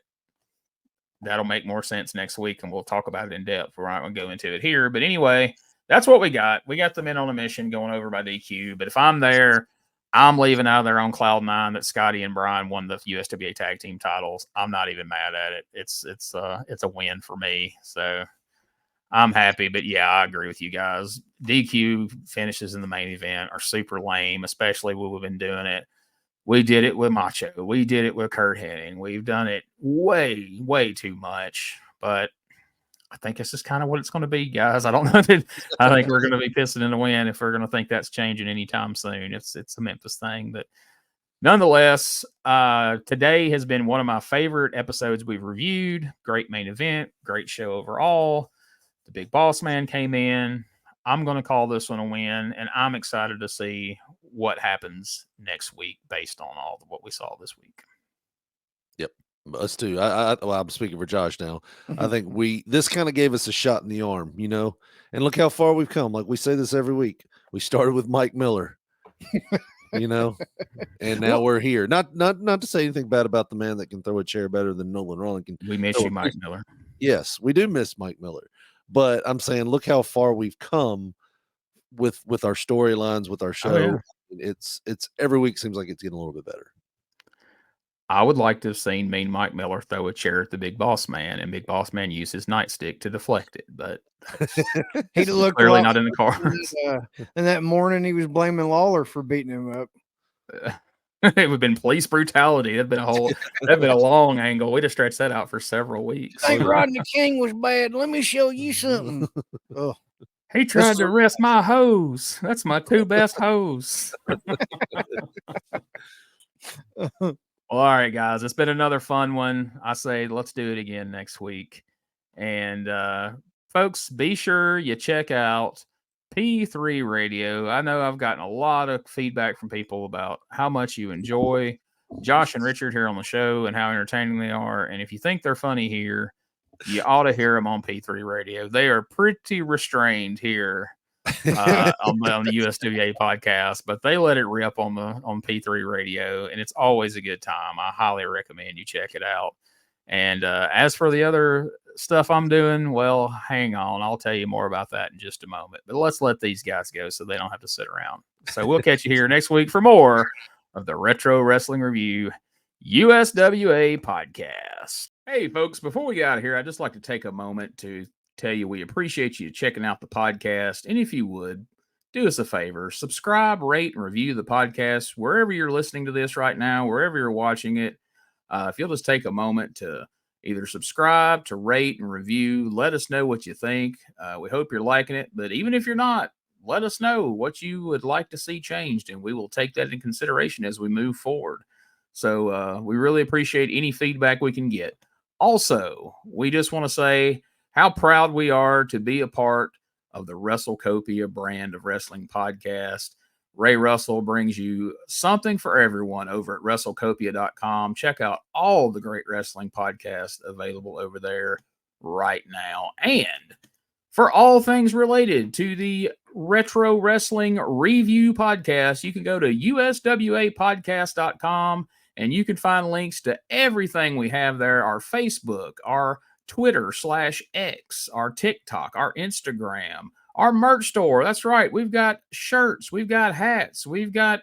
That'll make more sense next week, and we'll talk about it in depth. We're not going to go into it here. But anyway, that's what we got. We got the Men on a Mission going over by DQ. But if I'm there, I'm leaving out of there on cloud 9 that Scotty and Brian won the USWA tag team titles. I'm not even mad at it. It's a win for me. So I'm happy. But yeah, I agree with you guys. DQ finishes in the main event are super lame, especially when we've been doing it. We did it with Macho. We did it with Kurt Hennig. We've done it way, way too much. But I think this is kind of what it's going to be, guys. I don't know that I think we're going to be pissing in the wind if we're going to think that's changing anytime soon. It's a Memphis thing. But nonetheless, today has been one of my favorite episodes we've reviewed. Great main event. Great show overall. The Big Boss Man came in. I'm going to call this one a win, and I'm excited to see what happens next week based on all of what we saw this week. Yep. Us too. Well, I'm speaking for Josh now. I think this kind of gave us a shot in the arm, and look how far we've come. Like we say this every week. We started with Mike Miller, and now we're here. Not to say anything bad about the man that can throw a chair better than Nolan Rollin can. We miss you, Mike Miller. Yes, we do miss Mike Miller, but I'm saying, look how far we've come with our storylines, with our show. Oh, yeah. It's every week seems like it's getting a little bit better. I would like to have seen Mean Mike Miller throw a chair at the Big Boss Man, and Big Boss Man use his nightstick to deflect it, but he looked clearly not in the cards. And that morning, he was blaming Lawler for beating him up. It would have been police brutality. That'd been a long angle. We'd have stretched that out for several weeks. I think Rodney King was bad. Let me show you something. Oh. He tried to arrest my hose. That's my two best hose. Well, all right, guys. It's been another fun one. I say let's do it again next week. And folks, be sure you check out P3 Radio. I know I've gotten a lot of feedback from people about how much you enjoy Josh and Richard here on the show and how entertaining they are. And if you think they're funny here, you ought to hear them on P3 Radio. They are pretty restrained here on the USWA podcast, but they let it rip on P3 Radio, and it's always a good time. I highly recommend you check it out. And as for the other stuff I'm doing, well, hang on. I'll tell you more about that in just a moment. But let's let these guys go so they don't have to sit around. So we'll catch you here next week for more of the Retro Wrestling Review USWA podcast. Hey, folks, before we get out of here, I'd just like to take a moment to tell you we appreciate you checking out the podcast. And if you would, do us a favor, subscribe, rate, and review the podcast wherever you're listening to this right now, wherever you're watching it. If you'll just take a moment to either subscribe, to rate, and review, let us know what you think. We hope you're liking it. But even if you're not, let us know what you would like to see changed, and we will take that in consideration as we move forward. So we really appreciate any feedback we can get. Also, we just want to say how proud we are to be a part of the WrestleCopia brand of wrestling podcast. Ray Russell brings you something for everyone over at WrestleCopia.com. Check out all the great wrestling podcasts available over there right now. And for all things related to the Retro Wrestling Review podcast, you can go to USWApodcast.com and you can find links to everything we have there, our Facebook, our Twitter/X, our TikTok, our Instagram, our merch store. That's right. We've got shirts, we've got hats, we've got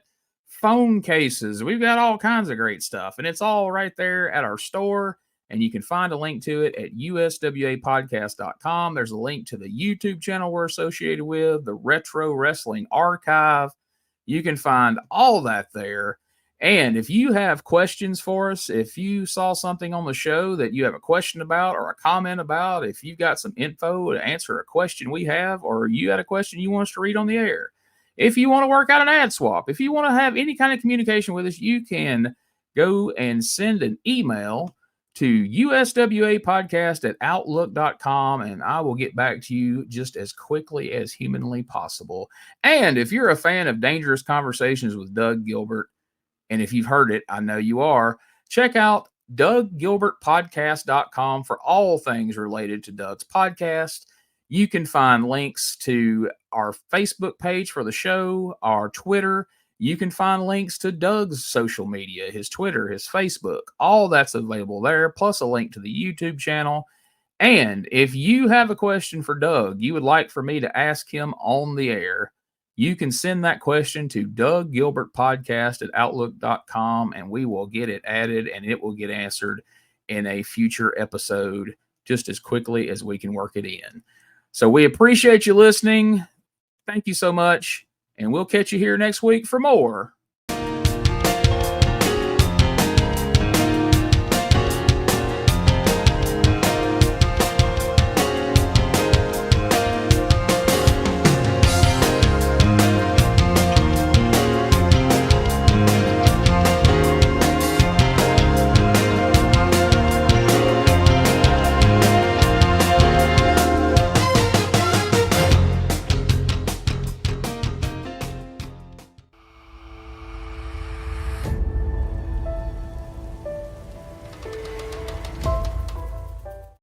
phone cases, we've got all kinds of great stuff. And it's all right there at our store. And you can find a link to it at USWApodcast.com. There's a link to the YouTube channel we're associated with, the Retro Wrestling Archive. You can find all that there. And if you have questions for us, if you saw something on the show that you have a question about or a comment about, if you've got some info to answer a question we have, or you got a question you want us to read on the air, if you want to work out an ad swap, if you want to have any kind of communication with us, you can go and send an email to USWApodcast@outlook.com, and I will get back to you just as quickly as humanly possible. And if you're a fan of Dangerous Conversations with Doug Gilbert, and if you've heard it, I know you are, check out DougGilbertPodcast.com for all things related to Doug's podcast. You can find links to our Facebook page for the show, our Twitter. You can find links to Doug's social media, his Twitter, his Facebook. All that's available there, plus a link to the YouTube channel. And if you have a question for Doug you would like for me to ask him on the air, you can send that question to DougGilbertPodcast@outlook.com, and we will get it added, and it will get answered in a future episode just as quickly as we can work it in. So we appreciate you listening. Thank you so much, and we'll catch you here next week for more